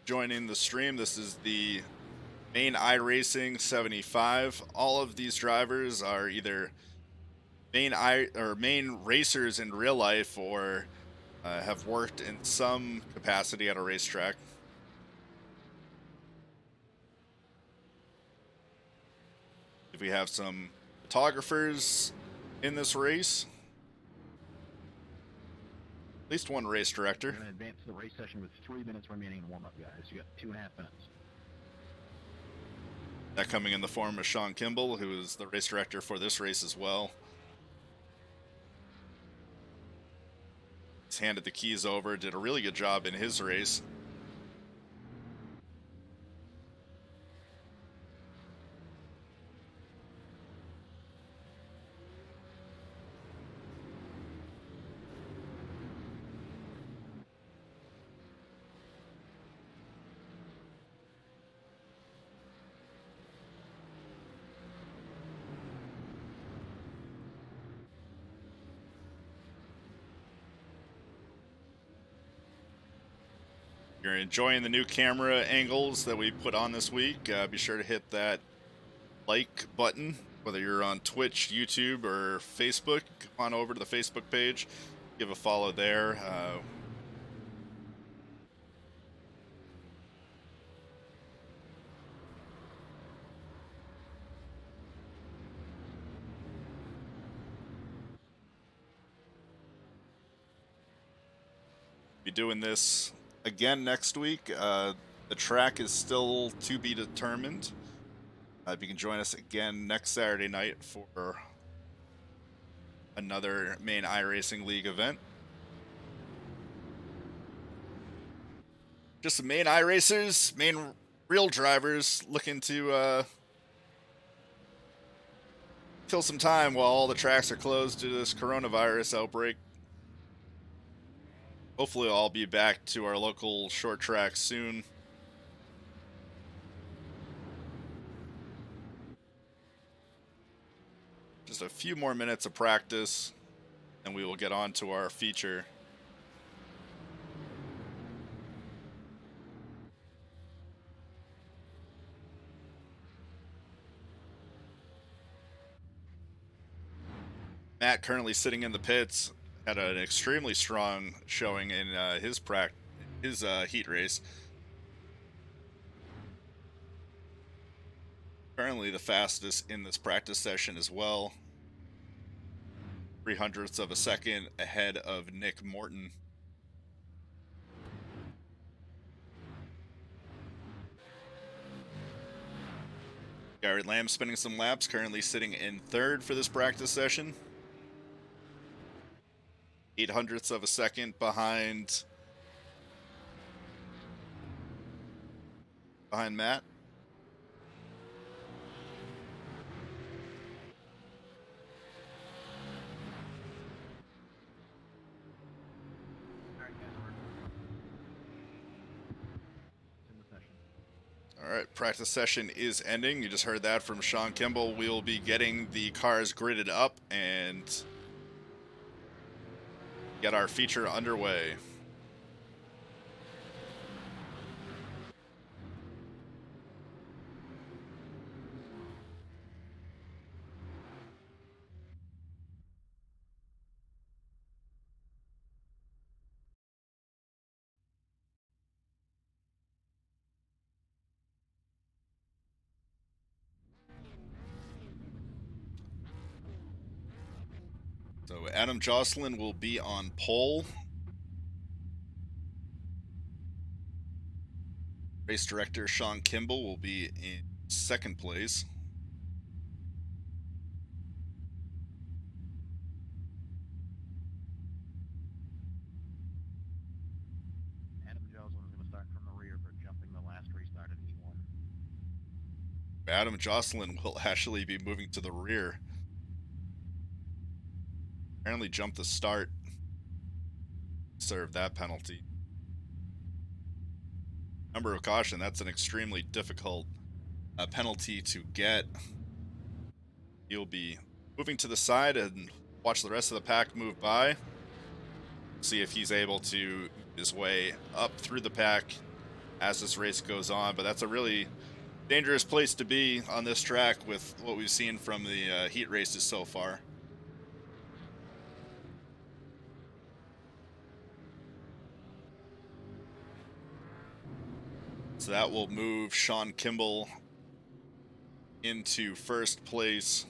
joining the stream, this is the Maine Iracing 75. All of these drivers are either Maine racers in real life or have worked in some capacity at a racetrack. If we have some photographers in this race, at least one race director. We're going to advance the race session with 3 minutes remaining in warm-up, guys. You got 2.5 minutes. That coming in the form of Sean Kimball, who is the race director for this race as well. He's handed the keys over, did a really good job in his race. If you're enjoying the new camera angles that we put on this week, be sure to hit that like button, whether you're on Twitch, YouTube, or Facebook. Come on over to the Facebook page, give a follow there. Be doing this again next week. The track is still to be determined. If you can join us again next Saturday night for another Maine iRacing League event. Just some Maine iRacers, Maine real drivers looking to kill some time while all the tracks are closed due to this coronavirus outbreak. Hopefully I'll be back to our local short track soon. Just a few more minutes of practice, and we will get on to our feature. Matt currently sitting in the pits, had an extremely strong showing in his heat race. Currently the fastest in this practice session as well. 0.03 of a second ahead of Nick Morton. Gary Lamb spinning some laps, currently sitting in 3rd for this practice session. 0.08 of a second behind Matt. All right, practice session is ending. You just heard that from Sean Kimball. We'll be getting the cars gridded up and get our feature underway. So Adam Jocelyn will be on pole. Race director Sean Kimball will be in second place. Adam Joslin is going to start from the rear for jumping the last restart in Heat 1. Adam Jocelyn will actually be moving to the rear. Apparently jumped the start. Serve that penalty. Number of caution, that's an extremely difficult penalty to get. He'll be moving to the side and watch the rest of the pack move by. See if he's able to move his way up through the pack as this race goes on. But that's a really dangerous place to be on this track with what we've seen from the heat races so far. So that will move Sean Kimball into first place.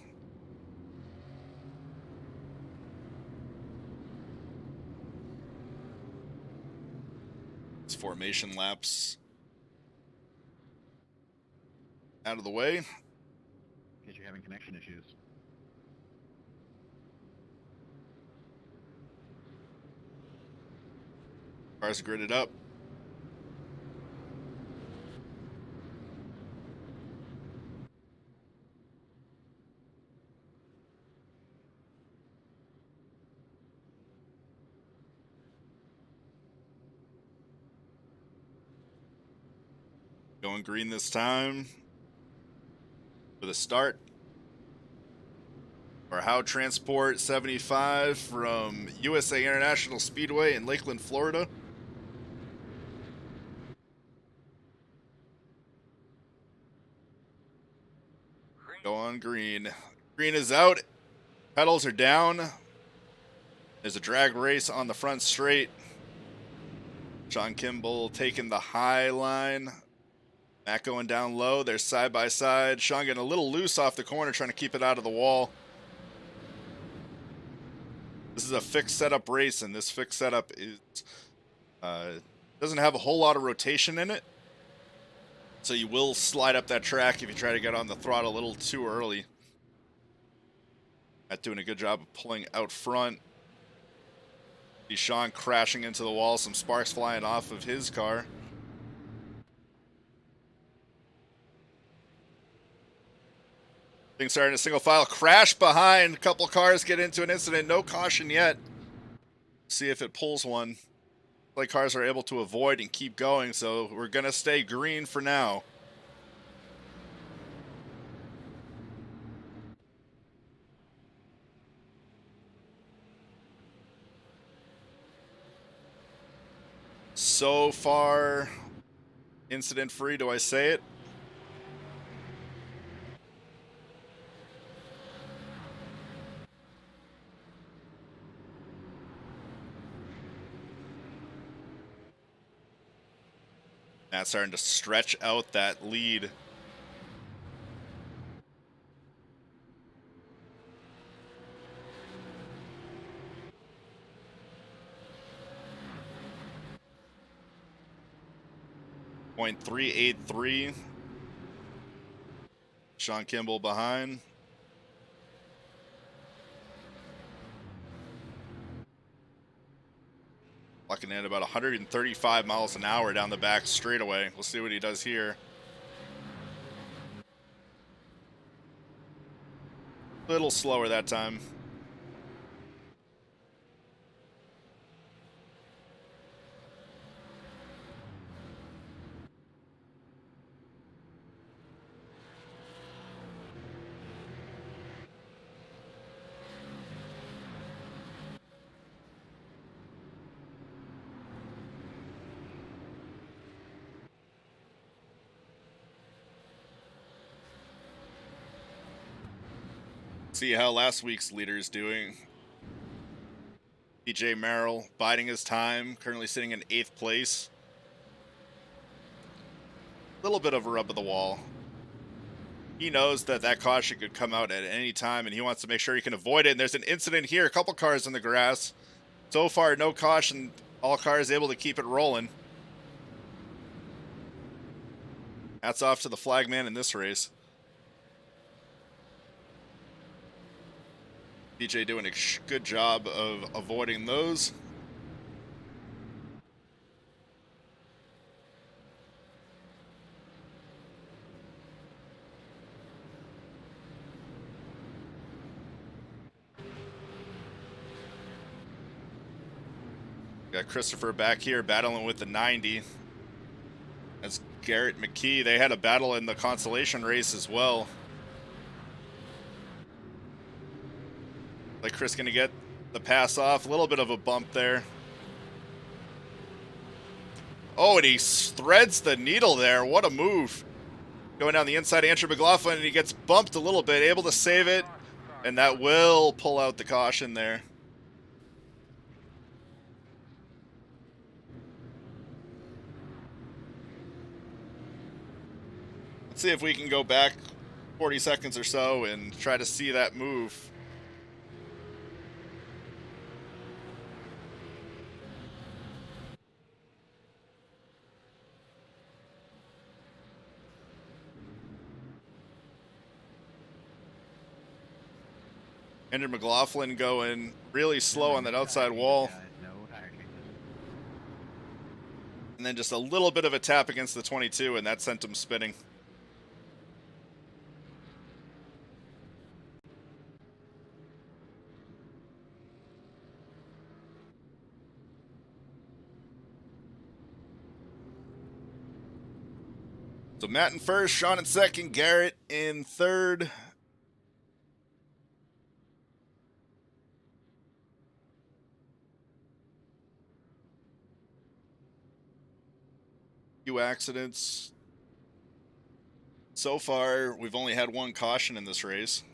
It's formation laps out of the way. In case you're having connection issues. Cars gridded up. Going green this time for the start. Our How Transport 75 from USA International Speedway in Lakeland, Florida. Go on green. Green is out. Pedals are down. There's a drag race on the front straight. Sean Kimball taking the high line. Matt going down low. They're side by side. Sean getting a little loose off the corner, trying to keep it out of the wall. This is a fixed setup race, and this fixed setup is doesn't have a whole lot of rotation in it. So you will slide up that track if you try to get on the throttle a little too early. Matt doing a good job of pulling out front. See Sean crashing into the wall, some sparks flying off of his car. Things starting a single file crash behind. A couple cars get into an incident. No caution yet. See if it pulls one. Like cars are able to avoid and keep going, so we're going to stay green for now. So far, incident free, do I say it? Matt's starting to stretch out that lead. .383. Sean Kimball behind. Locking in about 135 miles an hour down the back straightaway. We'll see what he does here. A little slower that time. See how last week's leader is doing. DJ Merrill biding his time, currently sitting in 8th place. A little bit of a rub of the wall. He knows that that caution could come out at any time, and he wants to make sure he can avoid it. And there's an incident here, a couple cars in the grass. So far, no caution. All cars able to keep it rolling. Hats off to the flagman in this race. DJ doing a good job of avoiding those. Got Christopher back here battling with the 90. That's Garrett McKee. They had a battle in the Consolation race as well. Like Chris gonna get the pass off. A little bit of a bump there. Oh, and he threads the needle there. What a move. Going down the inside of Andrew McLaughlin, and he gets bumped a little bit, able to save it. And that will pull out the caution there. Let's see if we can go back 40 seconds or so and try to see that move. Andrew McLaughlin going really slow on that outside wall. And then just a little bit of a tap against the 22, and that sent him spinning. So Matt in first, Sean in second, Garrett in third. Few accidents. So far, we've only had one caution in this race.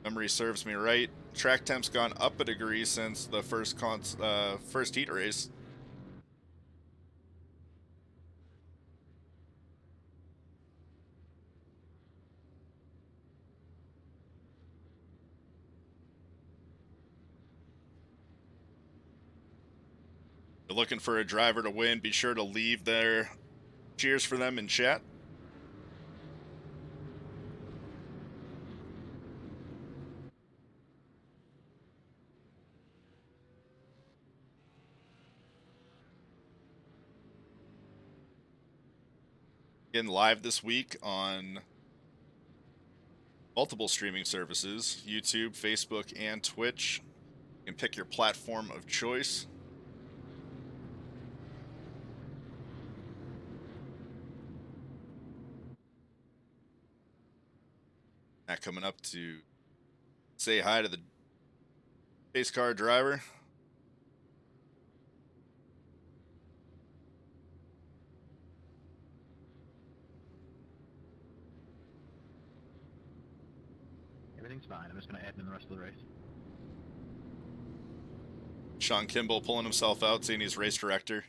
Memory serves me right. Track temp's gone up a degree since the first heat race. You're looking for a driver to win. Be sure to leave their cheers for them in chat. Again, live this week on multiple streaming services, YouTube, Facebook, and Twitch. You can pick your platform of choice. Matt coming up to say hi to the pace car driver. Everything's fine. I'm just going to admin the rest of the race. Sean Kimball pulling himself out, saying he's race director.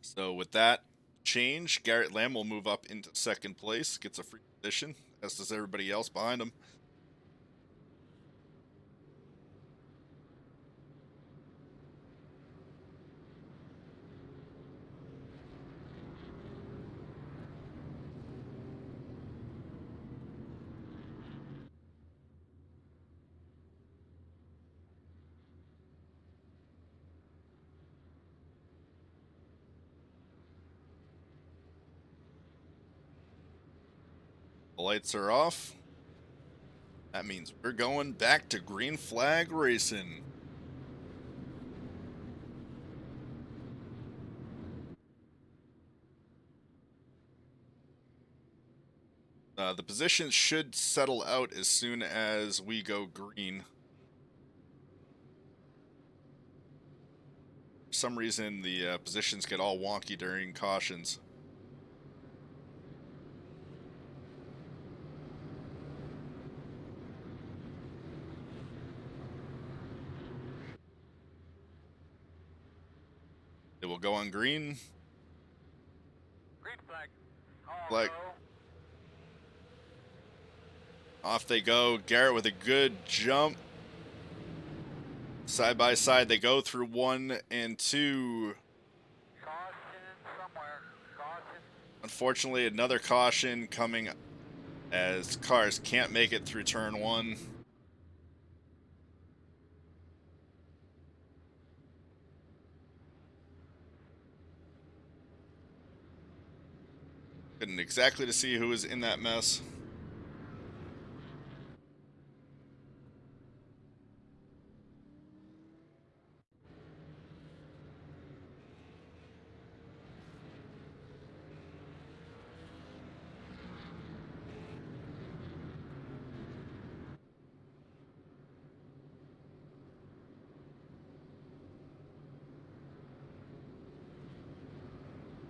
So with that change, Garrett Lamb will move up into second place, gets a free position, as does everybody else behind him. The lights are off. That means we're going back to green flag racing. The positions should settle out as soon as we go green. For some reason, the positions get all wonky during cautions. It will go on green. Green flag. All Flag. go. Off they go. Garrett with a good jump. Side by side they go through 1 and 2. Caution somewhere. Caution. Unfortunately, another caution coming as cars can't make it through turn 1. Couldn't exactly to see who was in that mess.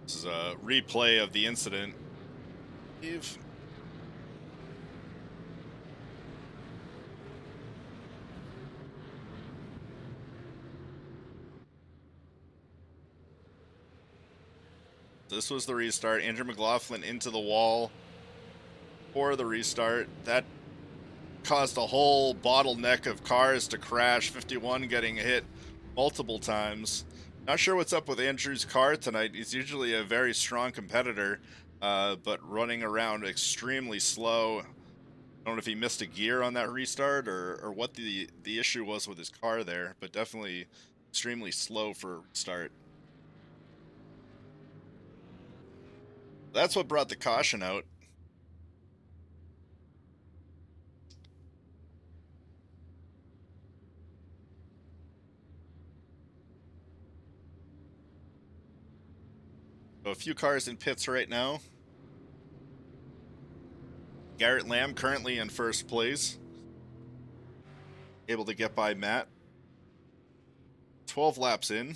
This is a replay of the incident. Eve. This was the restart. Andrew McLaughlin into the wall for the restart. That caused a whole bottleneck of cars to crash. 51 getting hit multiple times. Not sure what's up with Andrew's car tonight. He's usually a very strong competitor, but running around extremely slow. I don't know if he missed a gear on that restart or what the issue was with his car there, but definitely extremely slow for a restart. That's what brought the caution out. So a few cars in pits right now. Garrett Lamb currently in first place. Able to get by Matt. 12 laps in.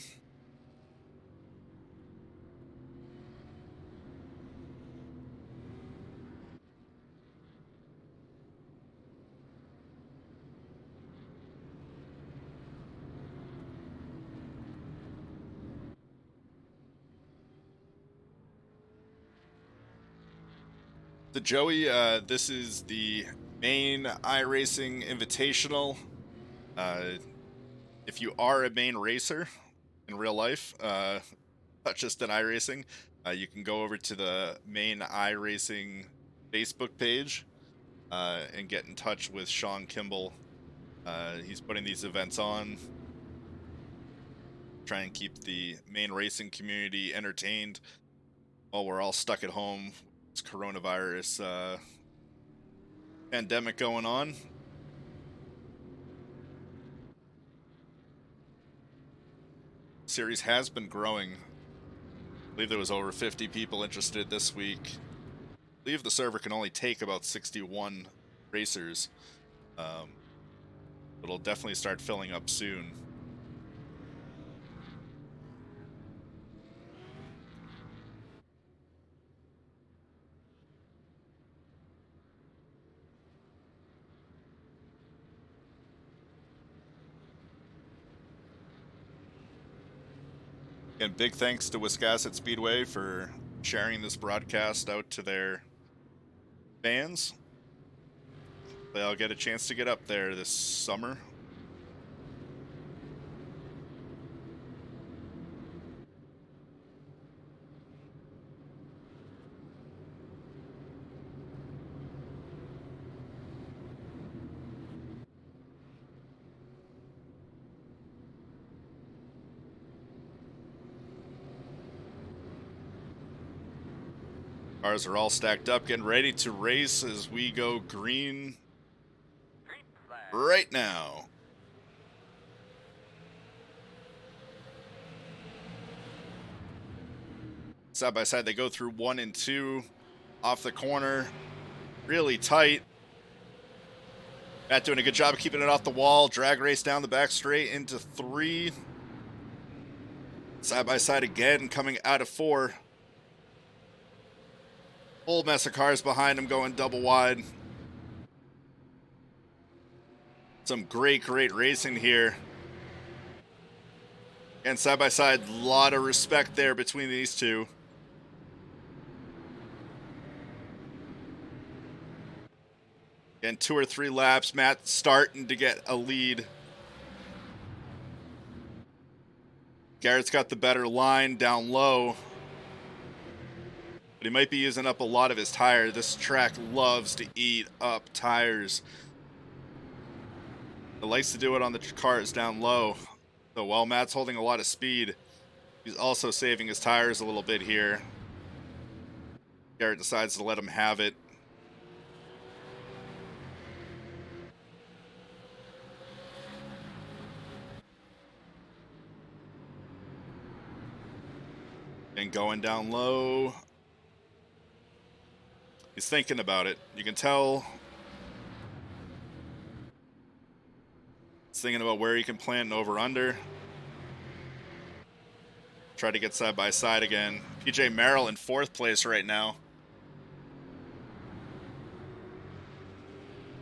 The Joey, this is the Maine Iracing Invitational. If you are a Maine racer in real life, not just in iRacing, you can go over to the Maine iRacing Facebook page and get in touch with Sean Kimball. He's putting these events on. Try and keep the Maine racing community entertained while we're all stuck at home. This coronavirus pandemic going on. Series has been growing. I believe there was over 50 people interested this week. I believe the server can only take about 61 racers. It'll definitely start filling up soon. Again, big thanks to Wiscasset Speedway for sharing this broadcast out to their fans. They'll get a chance to get up there this summer. Cars are all stacked up, getting ready to race as we go green Green flag. right now. Side by side, they go through 1 and 2 off the corner. Really tight. Matt doing a good job of keeping it off the wall. Drag race down the back straight into 3. Side by side again, coming out of 4. Whole mess of cars behind him going double wide. Some great racing here. And side by side, a lot of respect there between these two. And 2 or 3 laps, Matt starting to get a lead. Garrett's got the better line down low, but he might be using up a lot of his tire. This track loves to eat up tires. It likes to do it on the cars down low. So while Matt's holding a lot of speed, he's also saving his tires a little bit here. Garrett decides to let him have it. And going down low. He's thinking about it. You can tell he's thinking about where he can plant an over-under. Try to get side by side again. PJ Merrill in 4th place right now.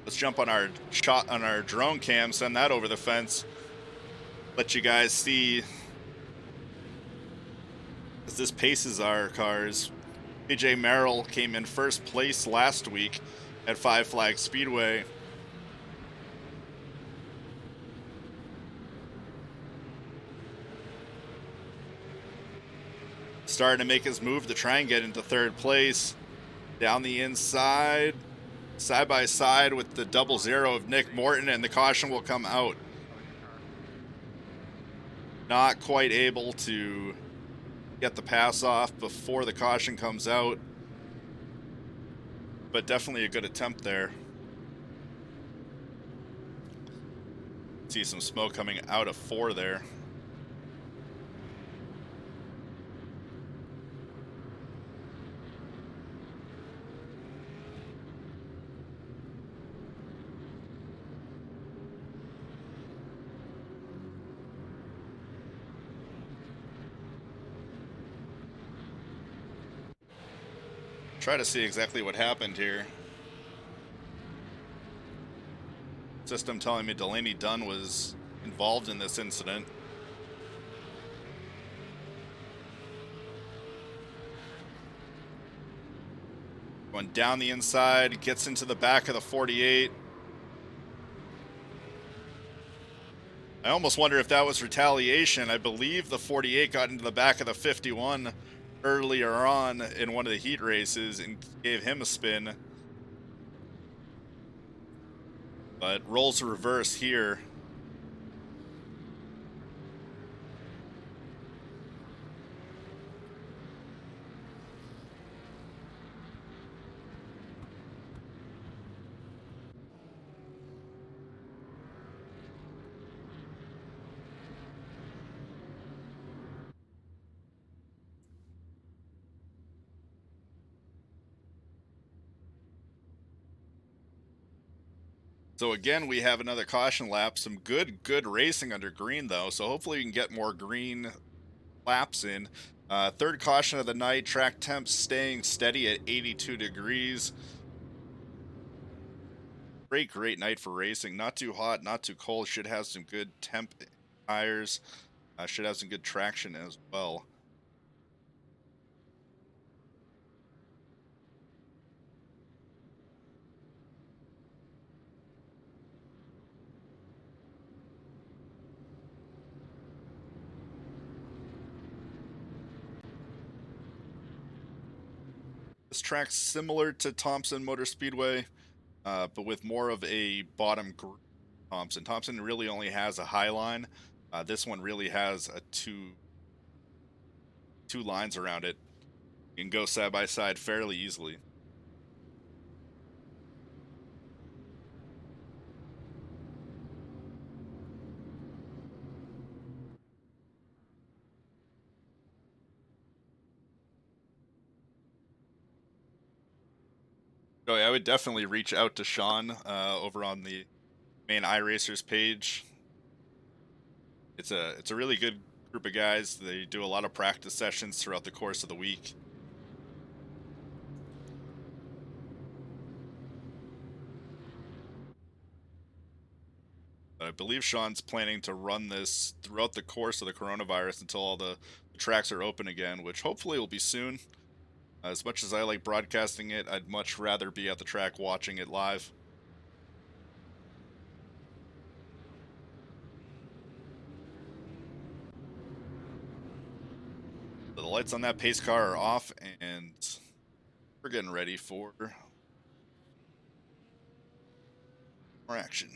Let's jump on our shot on our drone cam, send that over the fence. Let you guys see as this paces our cars. PJ Merrill came in 1st place last week at Five Flag Speedway. Starting to make his move to try and get into 3rd place. Down the inside, side by side with the 0-0 of Nick Morton, and the caution will come out. Not quite able to get the pass off before the caution comes out, but definitely a good attempt there. See some smoke coming out of 4 there. Try to see exactly what happened here. System telling me Delaney Dunn was involved in this incident. Going down the inside, gets into the back of the 48. I almost wonder if that was retaliation. I believe the 48 got into the back of the 51 earlier on in one of the heat races and gave him a spin. But roles reverse here. So again, we have another caution lap. Some good racing under green, though. So hopefully we can get more green laps in. 3rd caution of the night. Track temps staying steady at 82 degrees. Great night for racing. Not too hot, not too cold. Should have some good temp tires. Should have some good traction as well. This track's similar to Thompson Motor Speedway, but with more of a bottom group. Thompson really only has a high line. This one really has a two lines around it. You can go side by side fairly easily. So yeah, I would definitely reach out to Sean over on the Maine Iracers page. It's a really good group of guys. They do a lot of practice sessions throughout the course of the week. But I believe Sean's planning to run this throughout the course of the coronavirus until all the tracks are open again, which hopefully will be soon. As much as I like broadcasting it, I'd much rather be at the track watching it live. So the lights on that pace car are off, and we're getting ready for more action.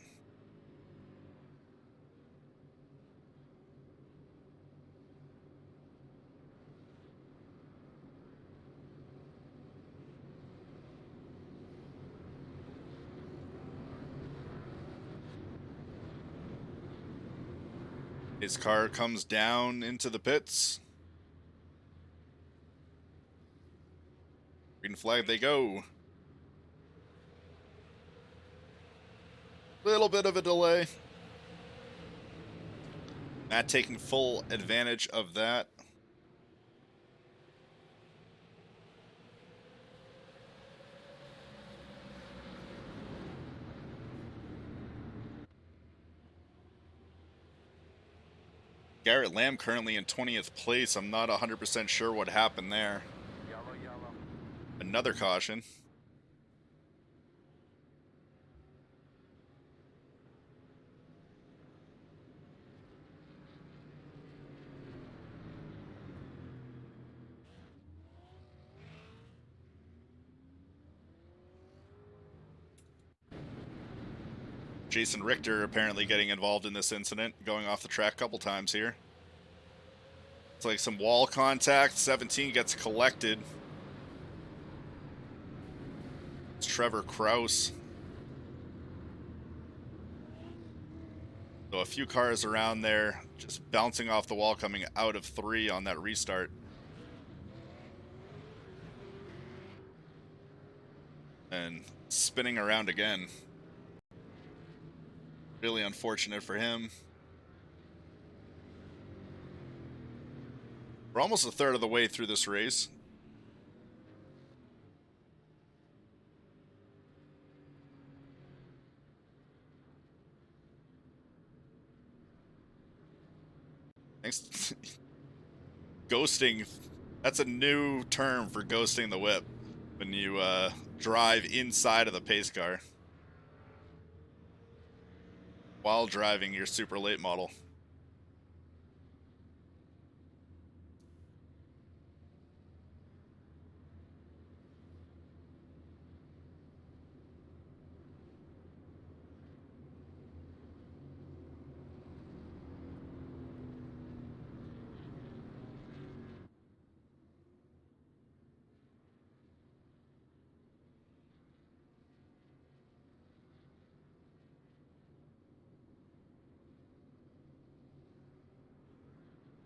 His car comes down into the pits. Green flag they go. Little bit of a delay. Matt taking full advantage of that. Garrett Lamb currently in 20th place. I'm not 100% sure what happened there. Yellow, yellow. Another caution. Jason Richter apparently getting involved in this incident, going off the track a couple times here. It's like some wall contact. 17 gets collected. It's Trevor Kraus. So a few cars around there just bouncing off the wall, coming out of 3 on that restart. And spinning around again. Really unfortunate for him. We're almost a third of the way through this race. Thanks. Ghosting. That's a new term for ghosting the whip. When you drive inside of the pace car while driving your super late model.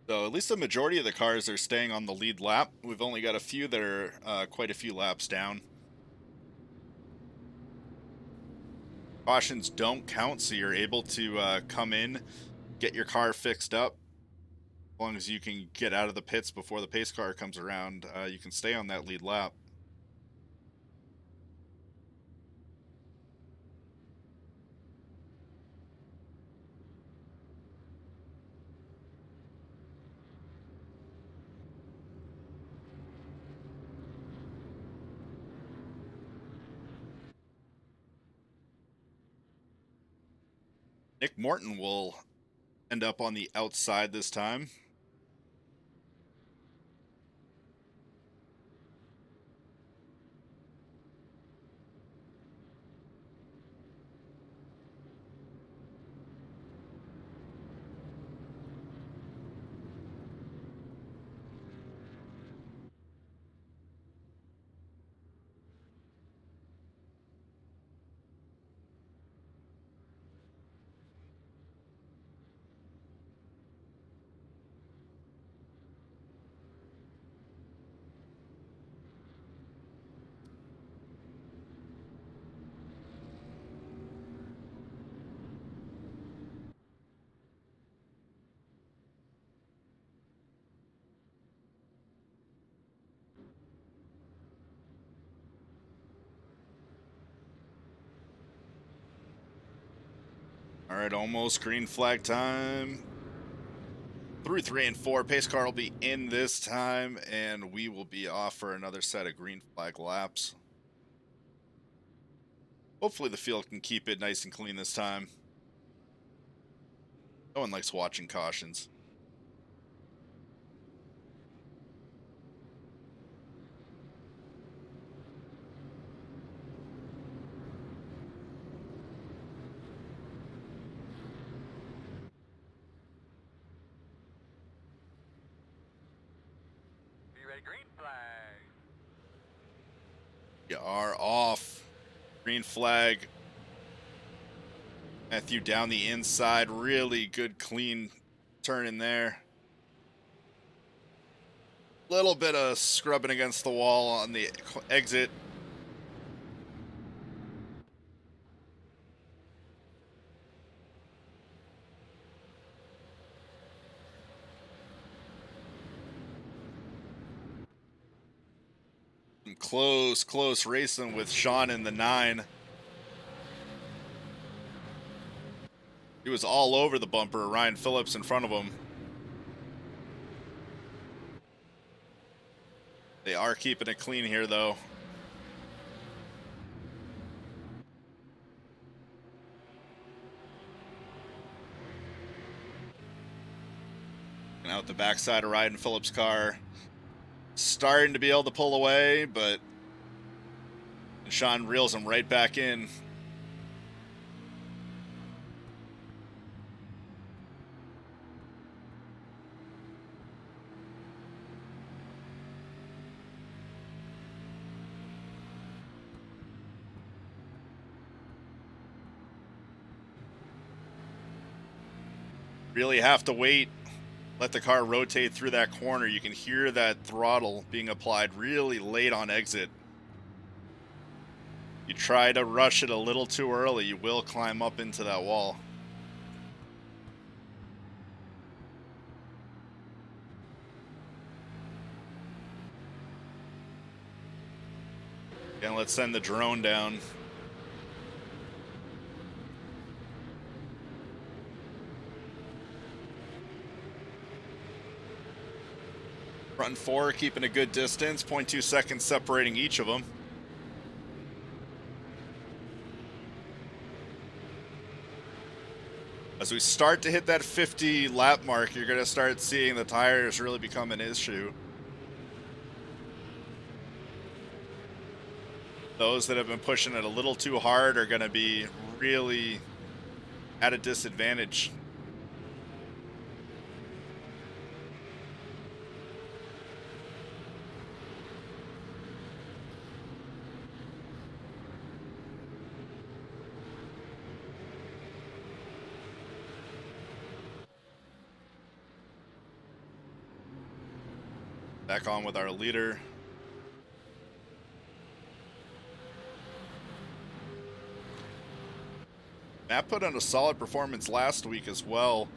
So at least the majority of the cars are staying on the lead lap. We've only got a few that are quite a few laps down. Cautions don't count, so you're able to come in, get your car fixed up. As long as you can get out of the pits before the pace car comes around, you can stay on that lead lap. Nick Morton will end up on the outside this time. All right, almost green flag time. Through 3 and 4, pace car will be in this time, and we will be off for another set of green flag laps. Hopefully the field can keep it nice and clean this time. No one likes watching cautions. Be ready, green flag. We are off. Green flag. Matthew down the inside. Really good, clean turn in there. Little bit of scrubbing against the wall on the exit. Some close racing with Sean in the 9. He was all over the bumper. Ryan Phillips in front of him. They are keeping it clean here, though. And out the backside of Ryan Phillips' car. Starting to be able to pull away, but Sean reels him right back in. Really have to wait. Let the car rotate through that corner. You can hear that throttle being applied really late on exit. You try to rush it a little too early, you will climb up into that wall. And let's send the drone down. Front 4 keeping a good distance, 0.2 seconds separating each of them. As we start to hit that 50 lap mark, you're going to start seeing the tires really become an issue. Those that have been pushing it a little too hard are going to be really at a disadvantage. Back on with our leader. Matt put on a solid performance last week as well.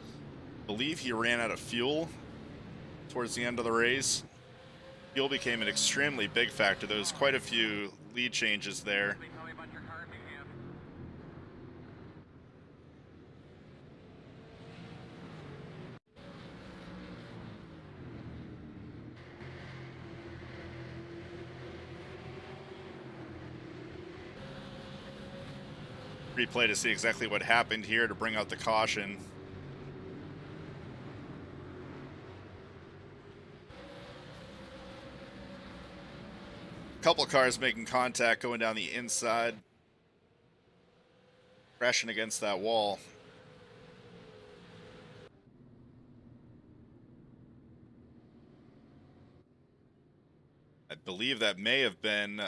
I believe he ran out of fuel towards the end of the race. Fuel became an extremely big factor. There was quite a few lead changes there. Tell me about your car if you can. Replay to see exactly what happened here to bring out the caution. Couple cars making contact going down the inside, crashing against that wall. I believe that may have been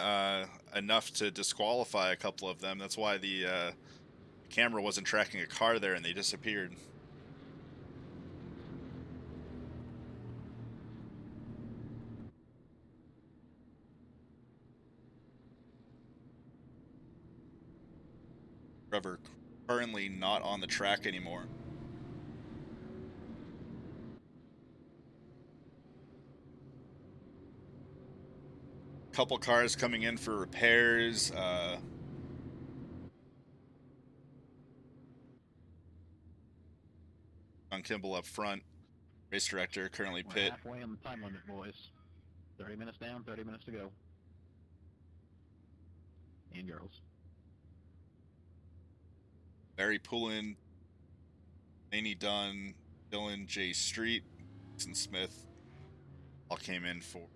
enough to disqualify a couple of them. That's why the camera wasn't tracking a car there and they disappeared. Trevor currently not on the track anymore. Couple cars coming in for repairs. John Kimball up front. Race director currently We're pit. halfway on the time limit, boys. 30 minutes down, 30 minutes to go. And girls. Barry Poulin, Laney Dunn, Dylan J. Street, Jason Smith all came in for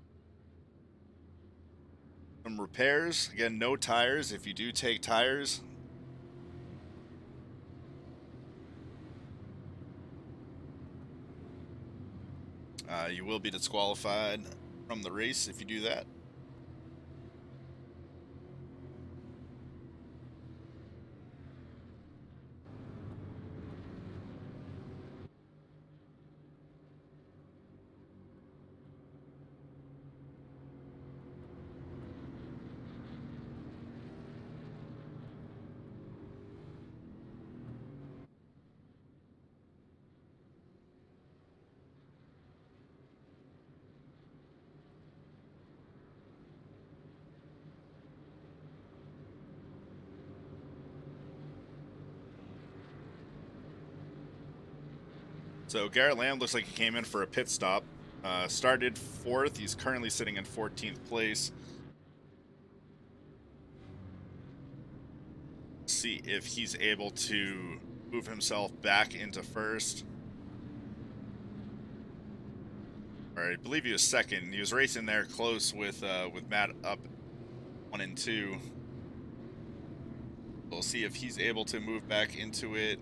some repairs. Again, no tires. If you do take tires, you will be disqualified from the race if you do that. So Garrett Lamb looks like he came in for a pit stop. Started 4th. He's currently sitting in 14th place. See if he's able to move himself back into 1st. Or I believe he was 2nd. He was racing there close with Matt up 1 and 2. We'll see if he's able to move back into it.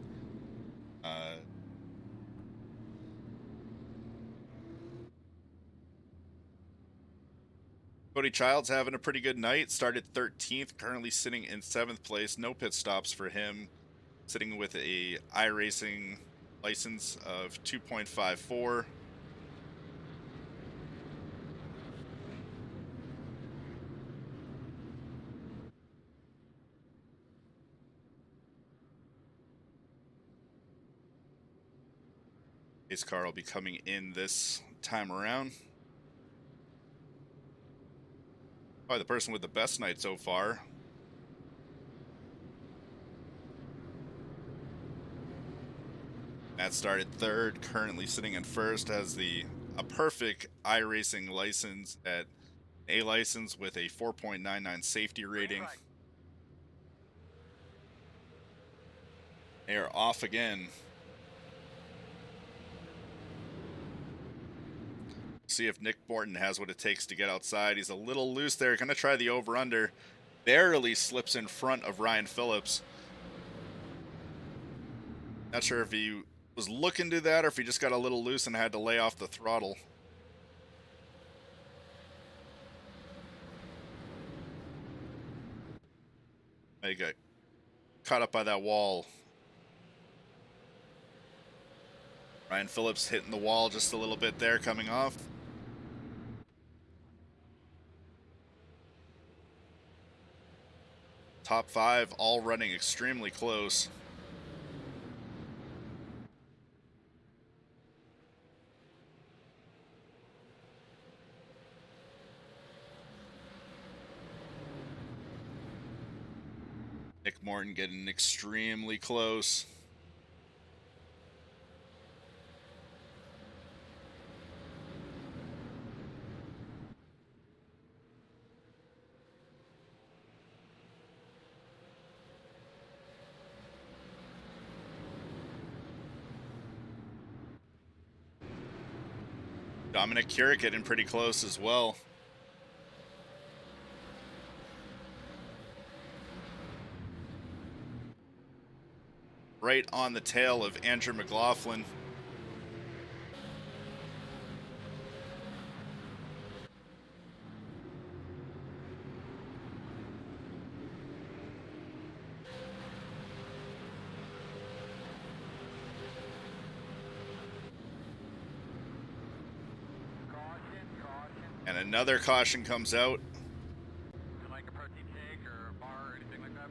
Cody Childs having a pretty good night. Started 13th, currently sitting in 7th place. No pit stops for him. Sitting with a iRacing license of 2.54. His car will be coming in this time around. Probably the person with the best night so far. Matt started 3rd, currently sitting in 1st, has a perfect iRacing license at A license with a 4.99 safety rating. They are off again. See if Nick Morton has what it takes to get outside. He's a little loose there. Going to try the over-under. Barely slips in front of Ryan Phillips. Not sure if he was looking to that or if he just got a little loose and had to lay off the throttle. He got caught up by that wall. Ryan Phillips hitting the wall just a little bit there, coming off. Top 5 all running extremely close. Nick Morton getting extremely close. Dominic Keurig getting pretty close as well. Right on the tail of Andrew McLaughlin. And another caution comes out. Like a protein shake or a bar or anything like that?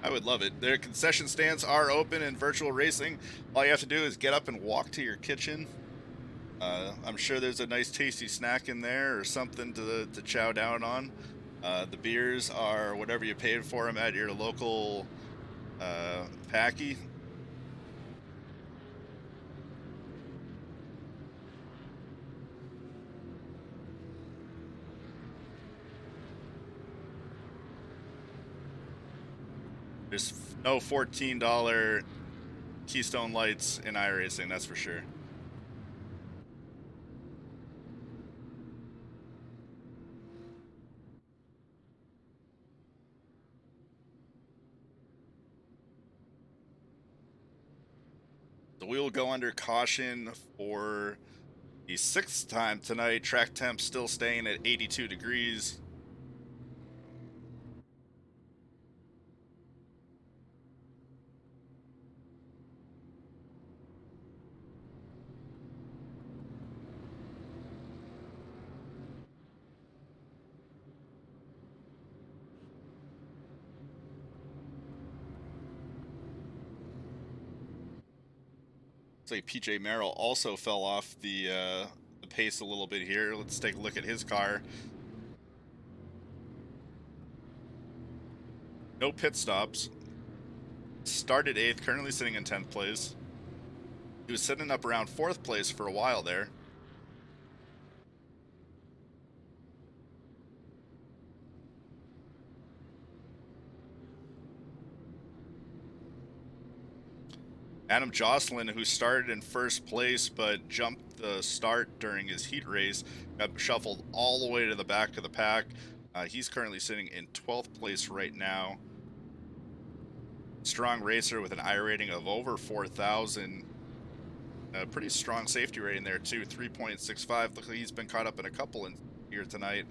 I would love it. Their concession stands are open in virtual racing. All you have to do is get up and walk to your kitchen. I'm sure there's a nice tasty snack in there or something to chow down on. The beers are whatever you paid for them at your local packy. There's no $14 Keystone lights in iRacing, that's for sure. So we will go under caution for the 6th time tonight. Track temp still staying at 82 degrees. Looks like PJ Merrill also fell off the pace a little bit here. Let's take a look at his car. No pit stops. Started 8th, currently sitting in 10th place. He was sitting up around 4th place for a while there. Adam Jocelyn, who started in 1st place but jumped the start during his heat race, got shuffled all the way to the back of the pack. He's currently sitting in 12th place right now. Strong racer with an I rating of over 4,000. A pretty strong safety rating there too, 3.65. Looks like he's been caught up in a couple in here tonight.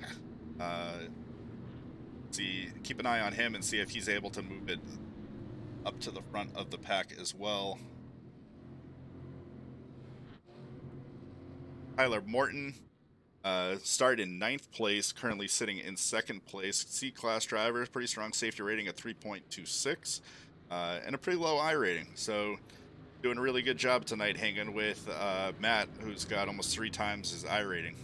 Keep an eye on him and see if he's able to move it up to the front of the pack as well. Tyler Morton started in 9th place, currently sitting in 2nd place. C-class driver, pretty strong safety rating at 3.26, and a pretty low I rating. So doing a really good job tonight hanging with Matt, who's got almost 3 times his I rating.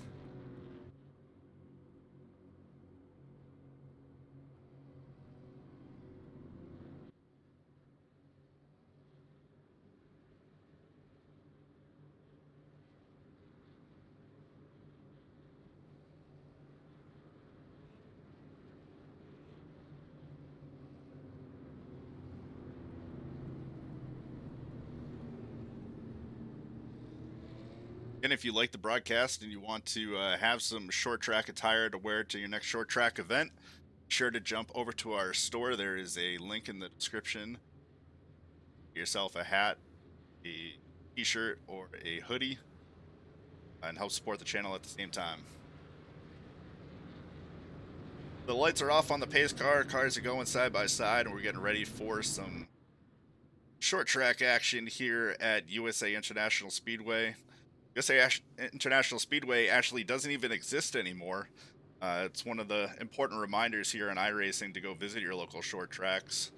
And if you like the broadcast and you want to have some short track attire to wear to your next short track event, be sure to jump over to our store. There is a link in the description. Get yourself a hat, a t-shirt, or a hoodie, and help support the channel at the same time. The lights are off on the pace car. Cars are going side by side, and we're getting ready for some short track action here at USA International Speedway. USA International Speedway actually doesn't even exist anymore. It's one of the important reminders here in iRacing to go visit your local short tracks.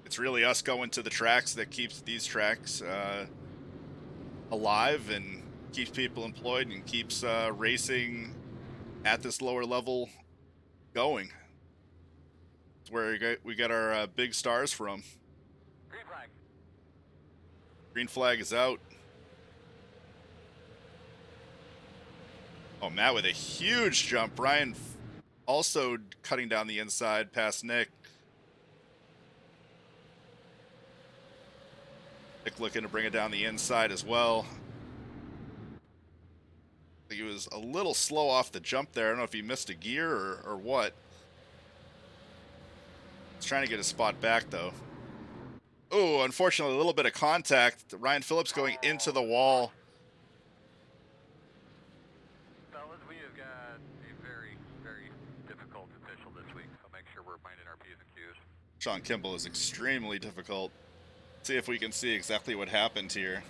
It's really us going to the tracks that keeps these tracks alive and keeps people employed and keeps racing at this lower level going. It's where we get our big stars from. Green flag. Green flag is out. Oh, Matt with a huge jump. Brian also cutting down the inside past Nick. Nick looking to bring it down the inside as well. I think he was a little slow off the jump there. I don't know if he missed a gear or what. He's trying to get his spot back, though. Oh, unfortunately, a little bit of contact. Ryan Phillips going into the wall. Fellas, we have got a very, very difficult official this week, so make sure we're minding our P's and Q's. Sean Kimball is extremely difficult. See if we can see exactly what happened here.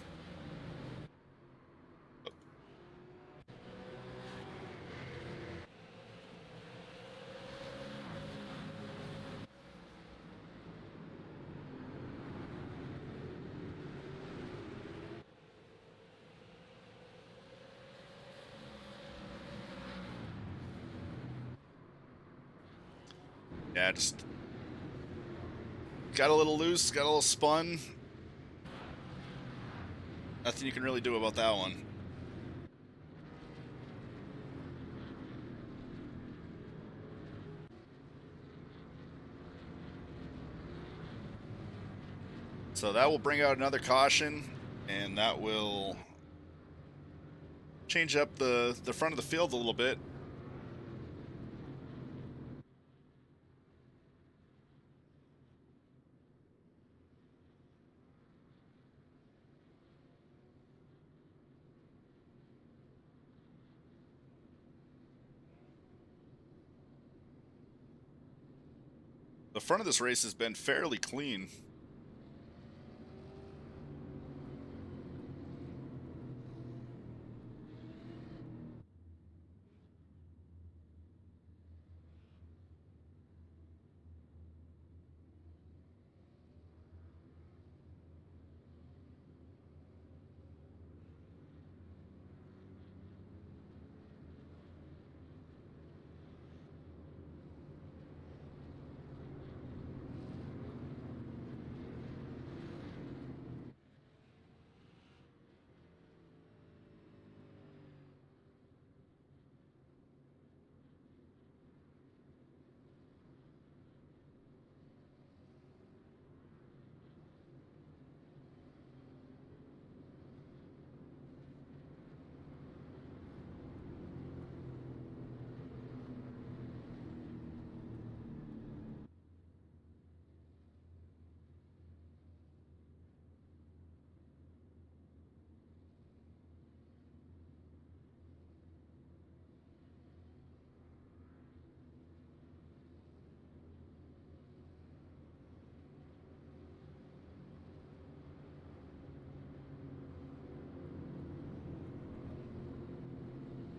Yeah, just got a little loose, got a little spun. Nothing you can really do about that one. So that will bring out another caution, and that will change up the front of the field a little bit. The front of this race has been fairly clean.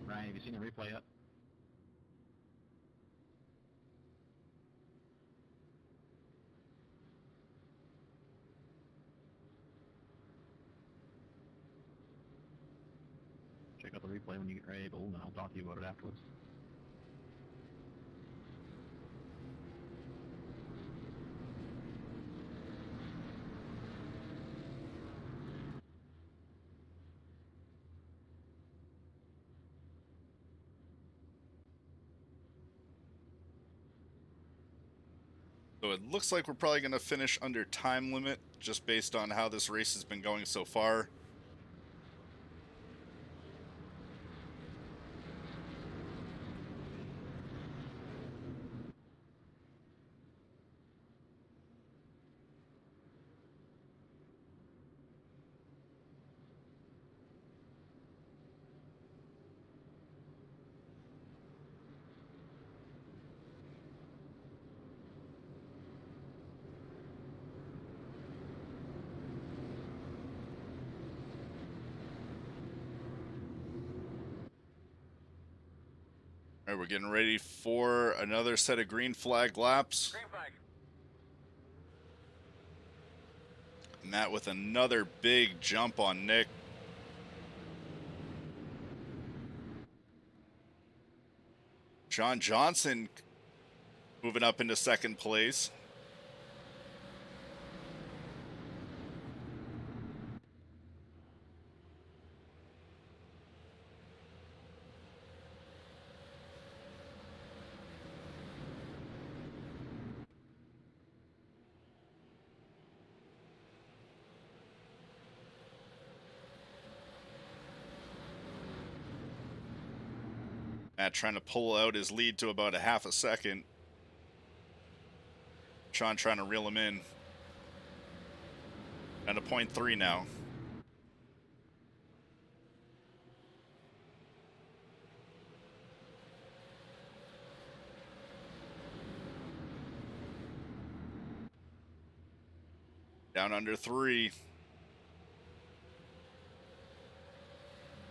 Ryan, have you seen the replay yet? Check out the replay when you get able, and I'll talk to you about it afterwards. So it looks like we're probably going to finish under time limit, just based on how this race has been going so far. All right, we're getting ready for another set of green flag laps. Green flag. And that with another big jump on Nick. John Johnson moving up into second place. Matt trying to pull out his lead to about a half a second. Sean trying to reel him in. Down to 0.3 now. Down under 3.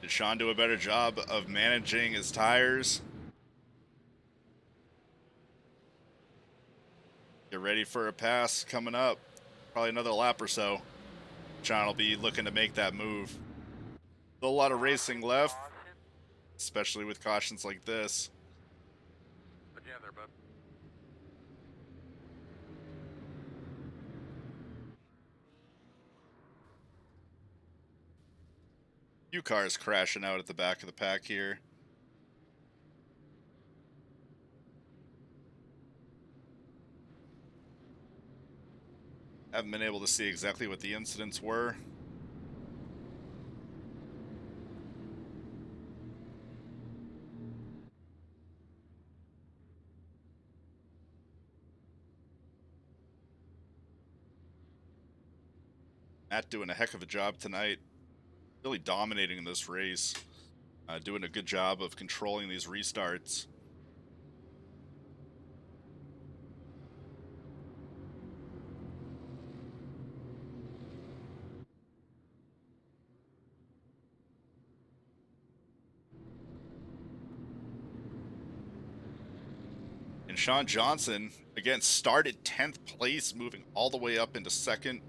Did Sean do a better job of managing his tires? Get ready for a pass coming up. Probably another lap or so. Sean will be looking to make that move. Still a lot of racing left, especially with cautions like this. What you have there, bud? Few cars crashing out at the back of the pack here. Haven't been able to see exactly what the incidents were. Matt doing a heck of a job tonight, really dominating this race, doing a good job of controlling these restarts. And Sean Johnson, again, started 10th place, moving all the way up into second.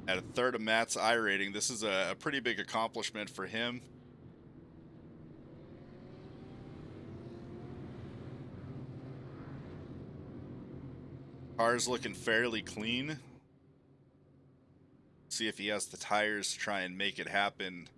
At a third of Matt's I rating, this is a pretty big accomplishment for him. Car's looking fairly clean. See if he has the tires to try and make it happen.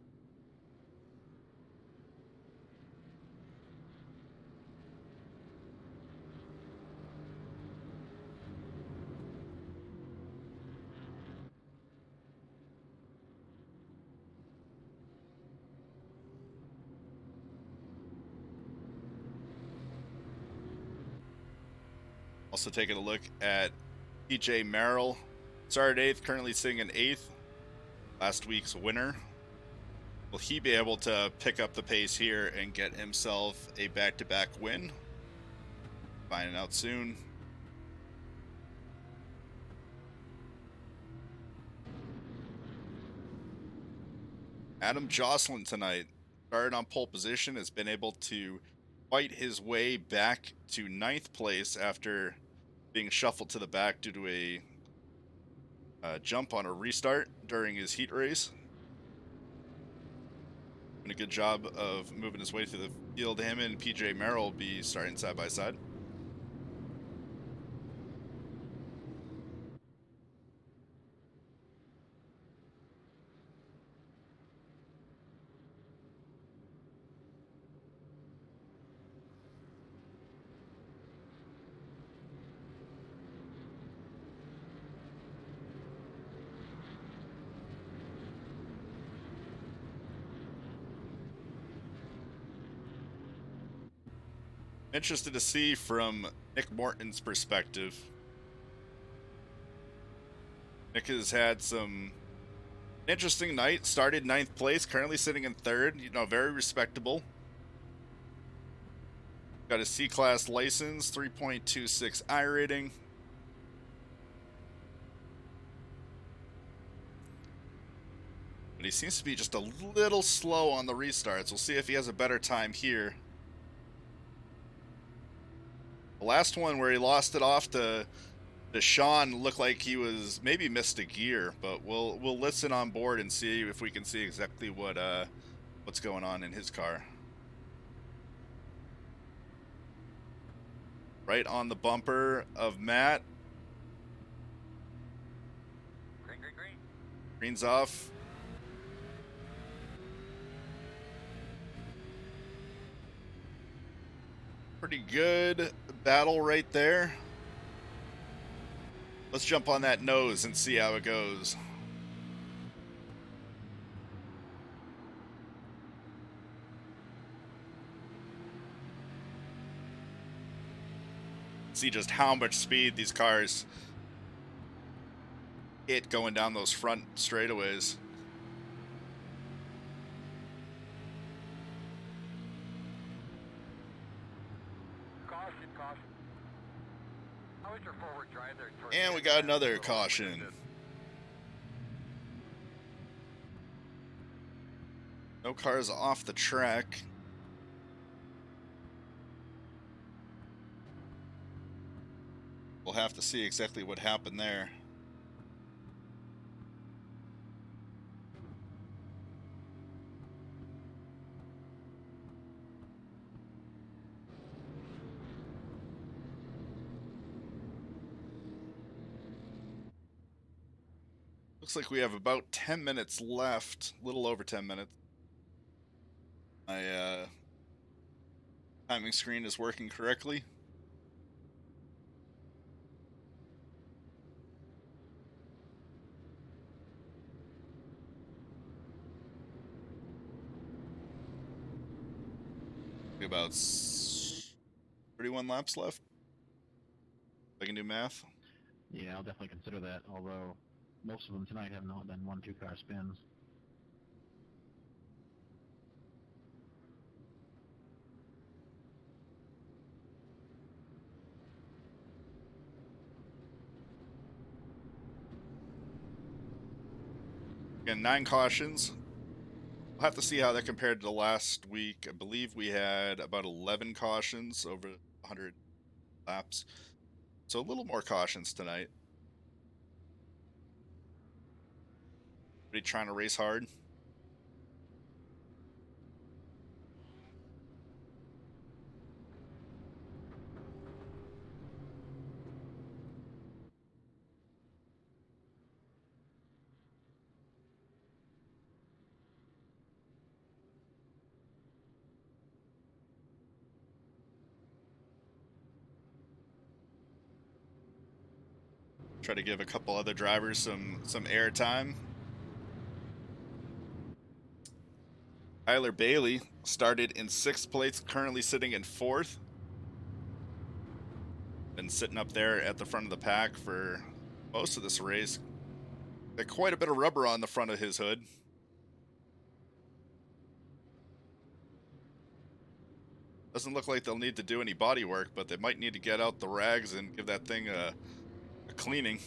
Also taking a look at PJ Merrill. Started 8th, currently sitting in 8th. Last week's winner. Will he be able to pick up the pace here and get himself a back-to-back win? Finding out soon. Adam Jocelyn tonight started on pole position, has been able to fight his way back to 9th place after being shuffled to the back due to a jump on a restart during his heat race. Doing a good job of moving his way through the field. Him and PJ Merrill will be starting side by side. Interested to see from Nick Morton's perspective. Nick has had some interesting night. Started 9th place, currently sitting in 3rd. You know, very respectable. Got a C-Class license, 3.26 I rating. But he seems to be just a little slow on the restarts. We'll see if he has a better time here. The last one where he lost it off to Sean looked like he was maybe missed a gear, but we'll listen on board and see if we can see exactly what's going on in his car. Right on the bumper of Matt. Green, green, green. Green's off. Pretty good battle right there. Let's jump on that nose and see how it goes. See just how much speed these cars hit going down those front straightaways. Caution, caution. How is your forward drive there? And we got another caution. No cars off the track. We'll have to see exactly what happened there. Looks like we have about 10 minutes left, a little over 10 minutes. My timing screen is working correctly. About 31 laps left. If I can do math. Yeah, I'll definitely consider that, although most of them tonight have not been 1-2 car spins. Again, 9 cautions. We'll have to see how that compared to last week. I believe we had about 11 cautions over 100 laps. So a little more cautions tonight. Are you trying to race hard? Try to give a couple other drivers some air time. Tyler Bailey started in 6th place, currently sitting in 4th. Been sitting up there at the front of the pack for most of this race. Got quite a bit of rubber on the front of his hood. Doesn't look like they'll need to do any body work, but they might need to get out the rags and give that thing a cleaning.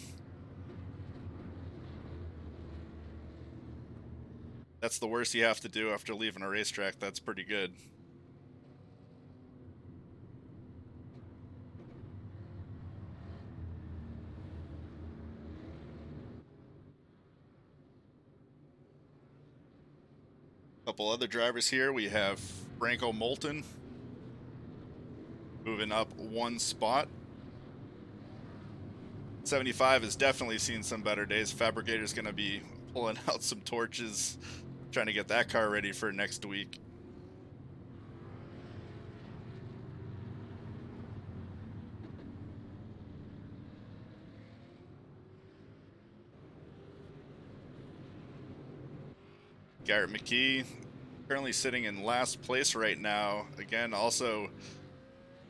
That's the worst you have to do after leaving a racetrack. That's pretty good. Couple other drivers here. We have Franco Moulton moving up 1 spot. 75 has definitely seen some better days. Fabricator's going to be pulling out some torches, trying to get that car ready for next week. Garrett McKee currently sitting in last place right now. Again, also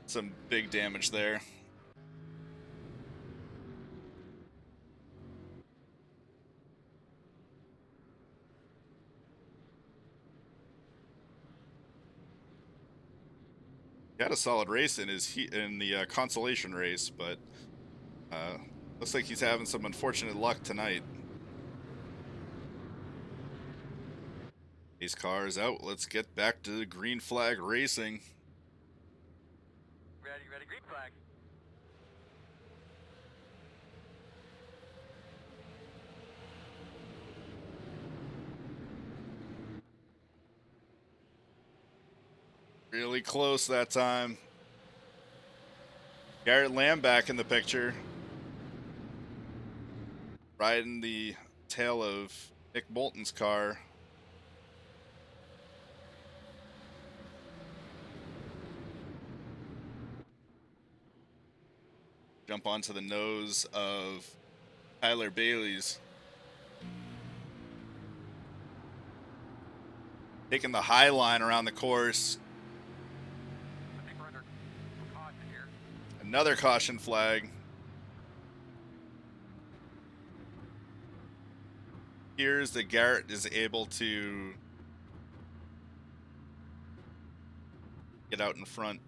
some big damage there. He had a solid race in the Consolation race, but looks like he's having some unfortunate luck tonight. These cars out. Let's get back to green flag racing. Ready, green flag. Really close that time. Garrett Lamb back in the picture. Riding the tail of Nick Moulton's car. Jump onto the nose of Tyler Bailey's. Taking the high line around the course. I think we're under caution here. Another caution flag. Here's that Garrett is able to get out in front.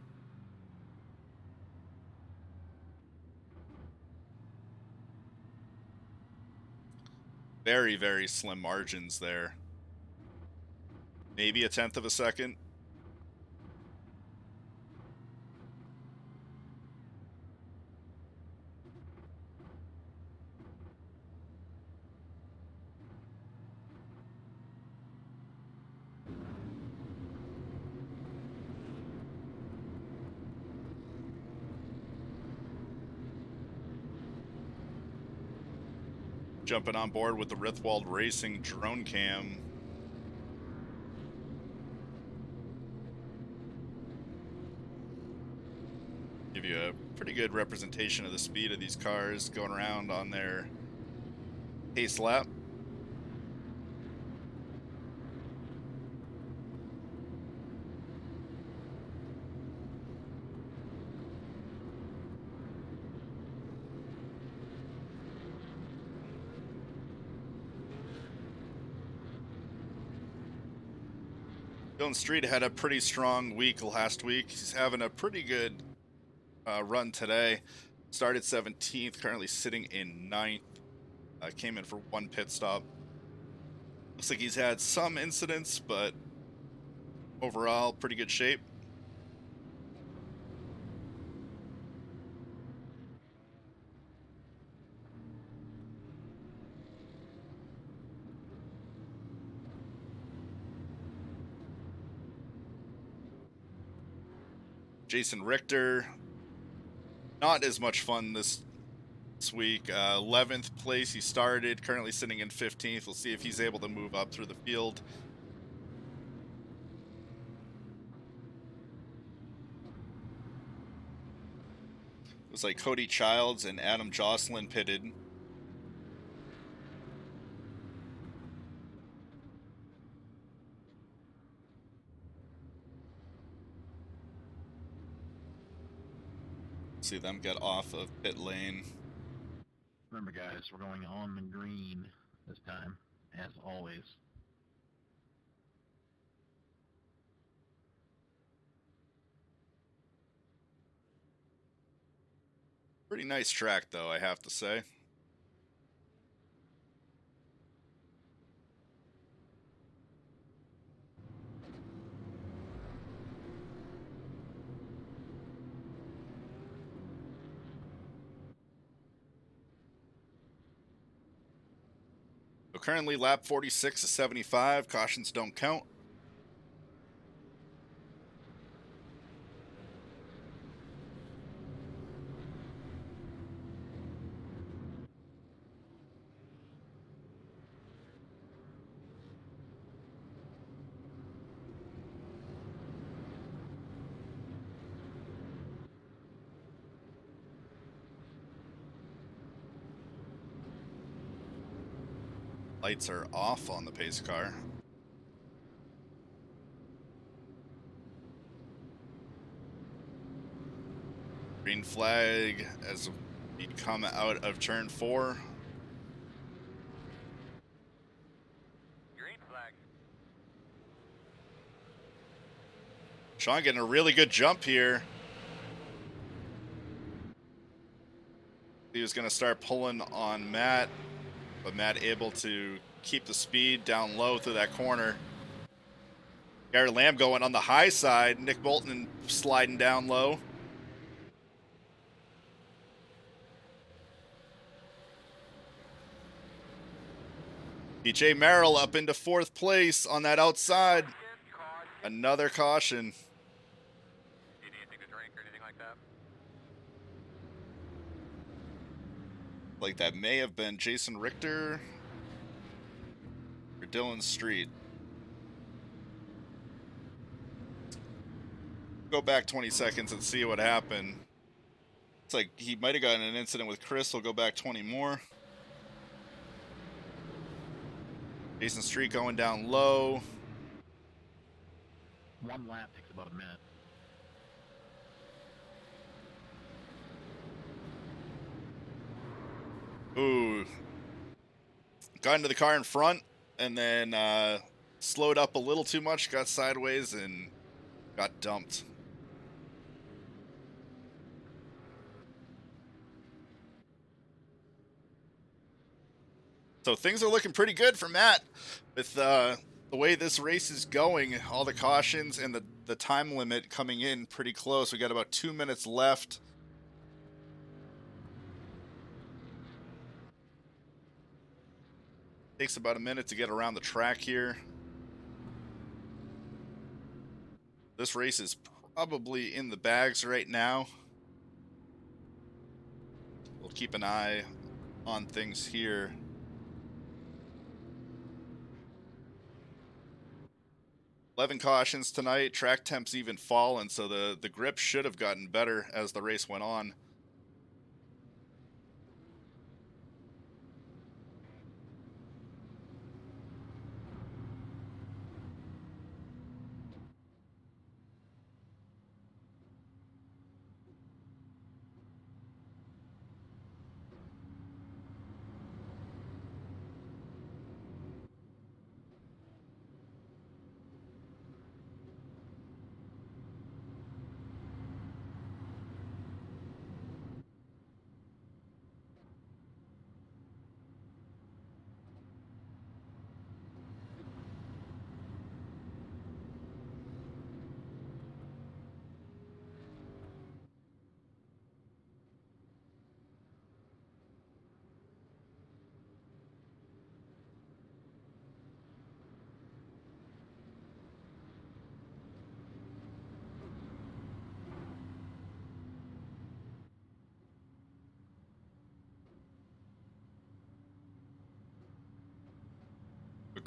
Very, very slim margins there. Maybe a 1/10 of a second. Jumping on board with the Rithwald Racing drone cam. Give you a pretty good representation of the speed of these cars going around on their pace lap. Dylan Street had a pretty strong week last week. He's having a pretty good run today. Started 17th, currently sitting in 9th. Came in for one pit stop. Looks like he's had some incidents, but overall, pretty good shape. Jason Richter, not as much fun this week. 11th place he started, currently sitting in 15th. We'll see if he's able to move up through the field. It was like Cody Childs and Adam Jocelyn pitted. See them get off of pit lane. Remember, guys, we're going on the green this time, as always. Pretty nice track, though, I have to say. So currently lap 46 to 75. Cautions don't count. Lights are off on the pace car. Green flag as we come out of turn 4. Green flag. Sean getting a really good jump here. He was going to start pulling on Matt, but Matt able to keep the speed down low through that corner. Gary Lamb going on the high side. Nick Bolton sliding down low. DJ Merrill up into 4th place on that outside. Another caution. Do you need anything to drink or anything like that? Like that may have been Jason Richter or Dylan Street. Go back 20 seconds and see what happened. It's like he might have gotten an incident with Chris. We'll go back 20 more. Jason Street going down low. One lap takes about a minute. Ooh. Got into the car in front and then slowed up a little too much, got sideways, and got dumped. So things are looking pretty good for Matt with the way this race is going, all the cautions and the time limit coming in pretty close. We got about 2 minutes left. Takes about a minute to get around the track here. This race is probably in the bags right now. We'll keep an eye on things here. 11 cautions tonight. Track temps even fallen, so the grip should have gotten better as the race went on.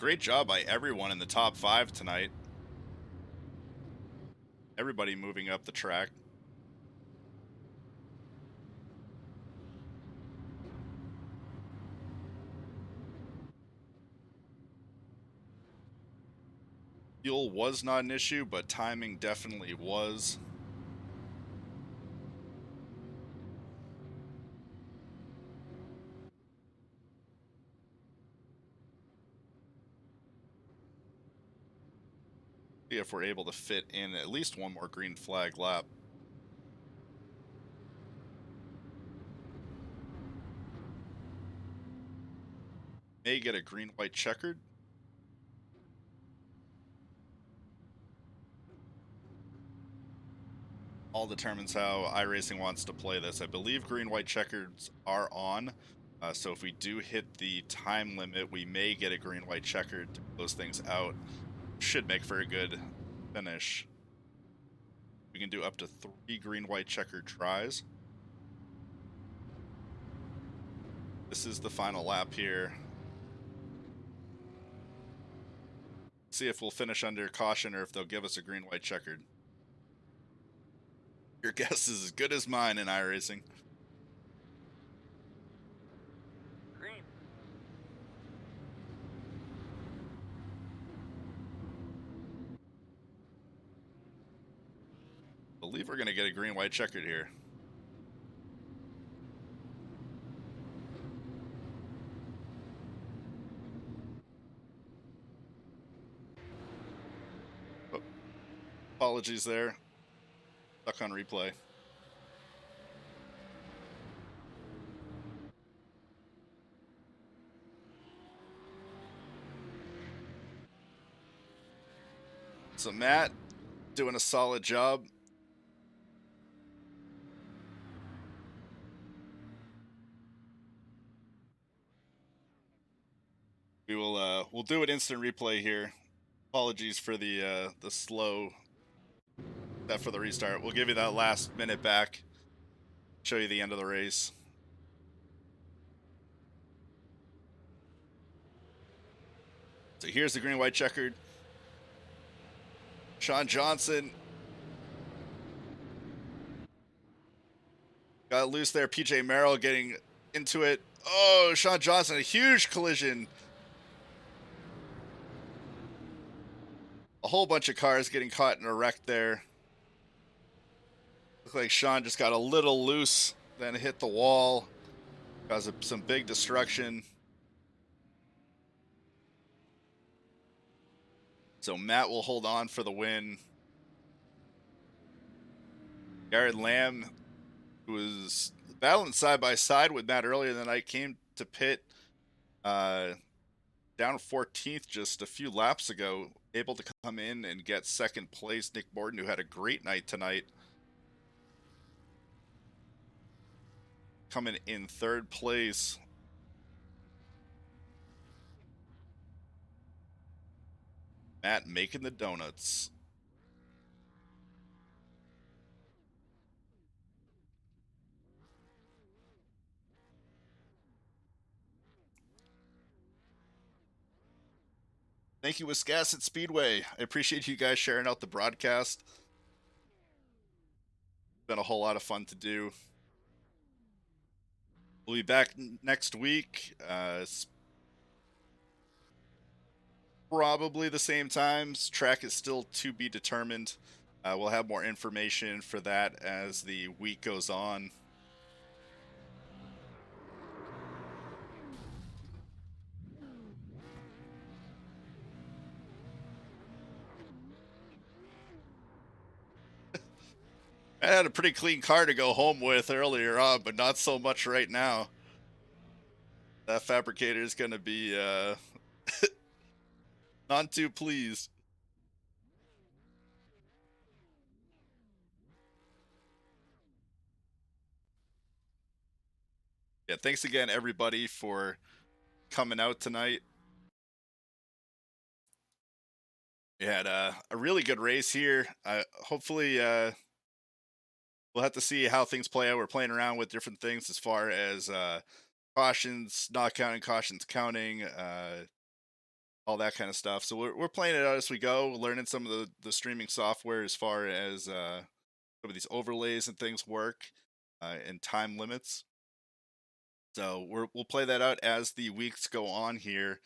great job by everyone in the top 5 tonight. Everybody moving up the track. Fuel was not an issue, but timing definitely was. See if we're able to fit in at least one more green flag lap. May get a green-white checkered. All determines how iRacing wants to play this. I believe green-white checkers are on, so if we do hit the time limit, we may get a green-white checkered to close things out. Should make for a good finish. We can do up to 3 green-white checkered tries. This is the final lap here. See if we'll finish under caution or if they'll give us a green-white checkered. Your guess is as good as mine in iRacing. Green. I believe we're going to get a green-white checkered here. Oh, apologies there. Stuck on replay. So Matt doing a solid job. We will we'll do an instant replay here. Apologies for the slow set for the restart. We'll give you that last minute back. Show you the end of the race. So here's the green-white checkered. Sean Johnson got loose there. PJ Merrill getting into it. Oh, Sean Johnson, a huge collision. A whole bunch of cars getting caught in a wreck there. Looks like Sean just got a little loose, then hit the wall. Caused some big destruction. So Matt will hold on for the win. Garrett Lamb, who was battling side by side with Matt earlier in the night, came to pit down 14th just a few laps ago, able to come in and get second place. Nick Borden, who had a great night tonight, coming in third place. Matt making the donuts. Thank you, Wiscasset Speedway. I appreciate you guys sharing out the broadcast. Been a whole lot of fun to do. We'll be back next week. Probably the same times. Track is still to be determined. We'll have more information for that as the week goes on. I had a pretty clean car to go home with earlier on, but not so much right now. That fabricator is going to be not too pleased. Yeah, thanks again, everybody, for coming out tonight. We had a really good race here. Hopefully, we'll have to see how things play out. We're playing around with different things as far as cautions, not counting, cautions counting. all that kind of stuff. So we're playing it out as we go, learning some of the streaming software as far as some of these overlays and things work, and time limits. So we'll play that out as the weeks go on here.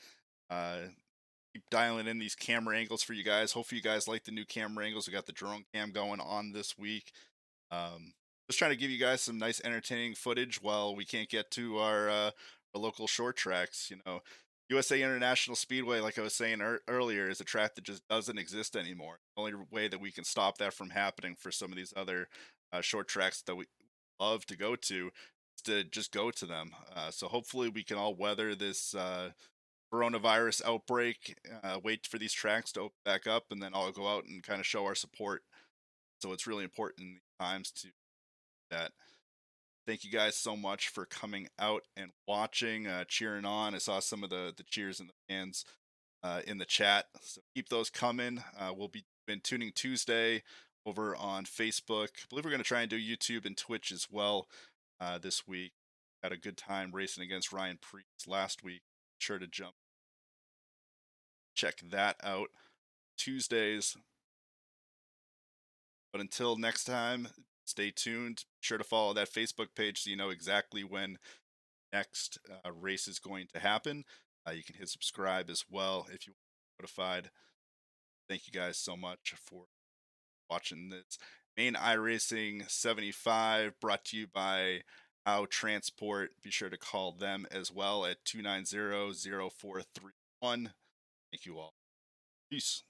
Keep dialing in these camera angles for you guys. Hopefully you guys like the new camera angles. We got the drone cam going on this week. Just trying to give you guys some nice entertaining footage while we can't get to our local short tracks. USA International Speedway, like I was saying earlier, is a track that just doesn't exist anymore. The only way that we can stop that from happening for some of these other short tracks that we love to go to is to just go to them. So hopefully we can all weather this coronavirus outbreak, wait for these tracks to open back up, and then I'll go out and kind of show our support. So it's really important in these times to do that. Thank you guys so much for coming out and watching, cheering on. I saw some of the cheers and the fans in the chat, so keep those coming. We'll be doing Tuning Tuesday over on Facebook. I believe we're going to try and do YouTube and Twitch as well this week. Had a good time racing against Ryan Priest last week. Be sure to check that out Tuesdays. But until next time, stay tuned. Be sure to follow that Facebook page so you know exactly when next race is going to happen. You can hit subscribe as well if you want to be notified. Thank you guys so much for watching this Maine Iracing 75, brought to you by How Transport. Be sure to call them as well at 290-0431. Thank you all. Peace.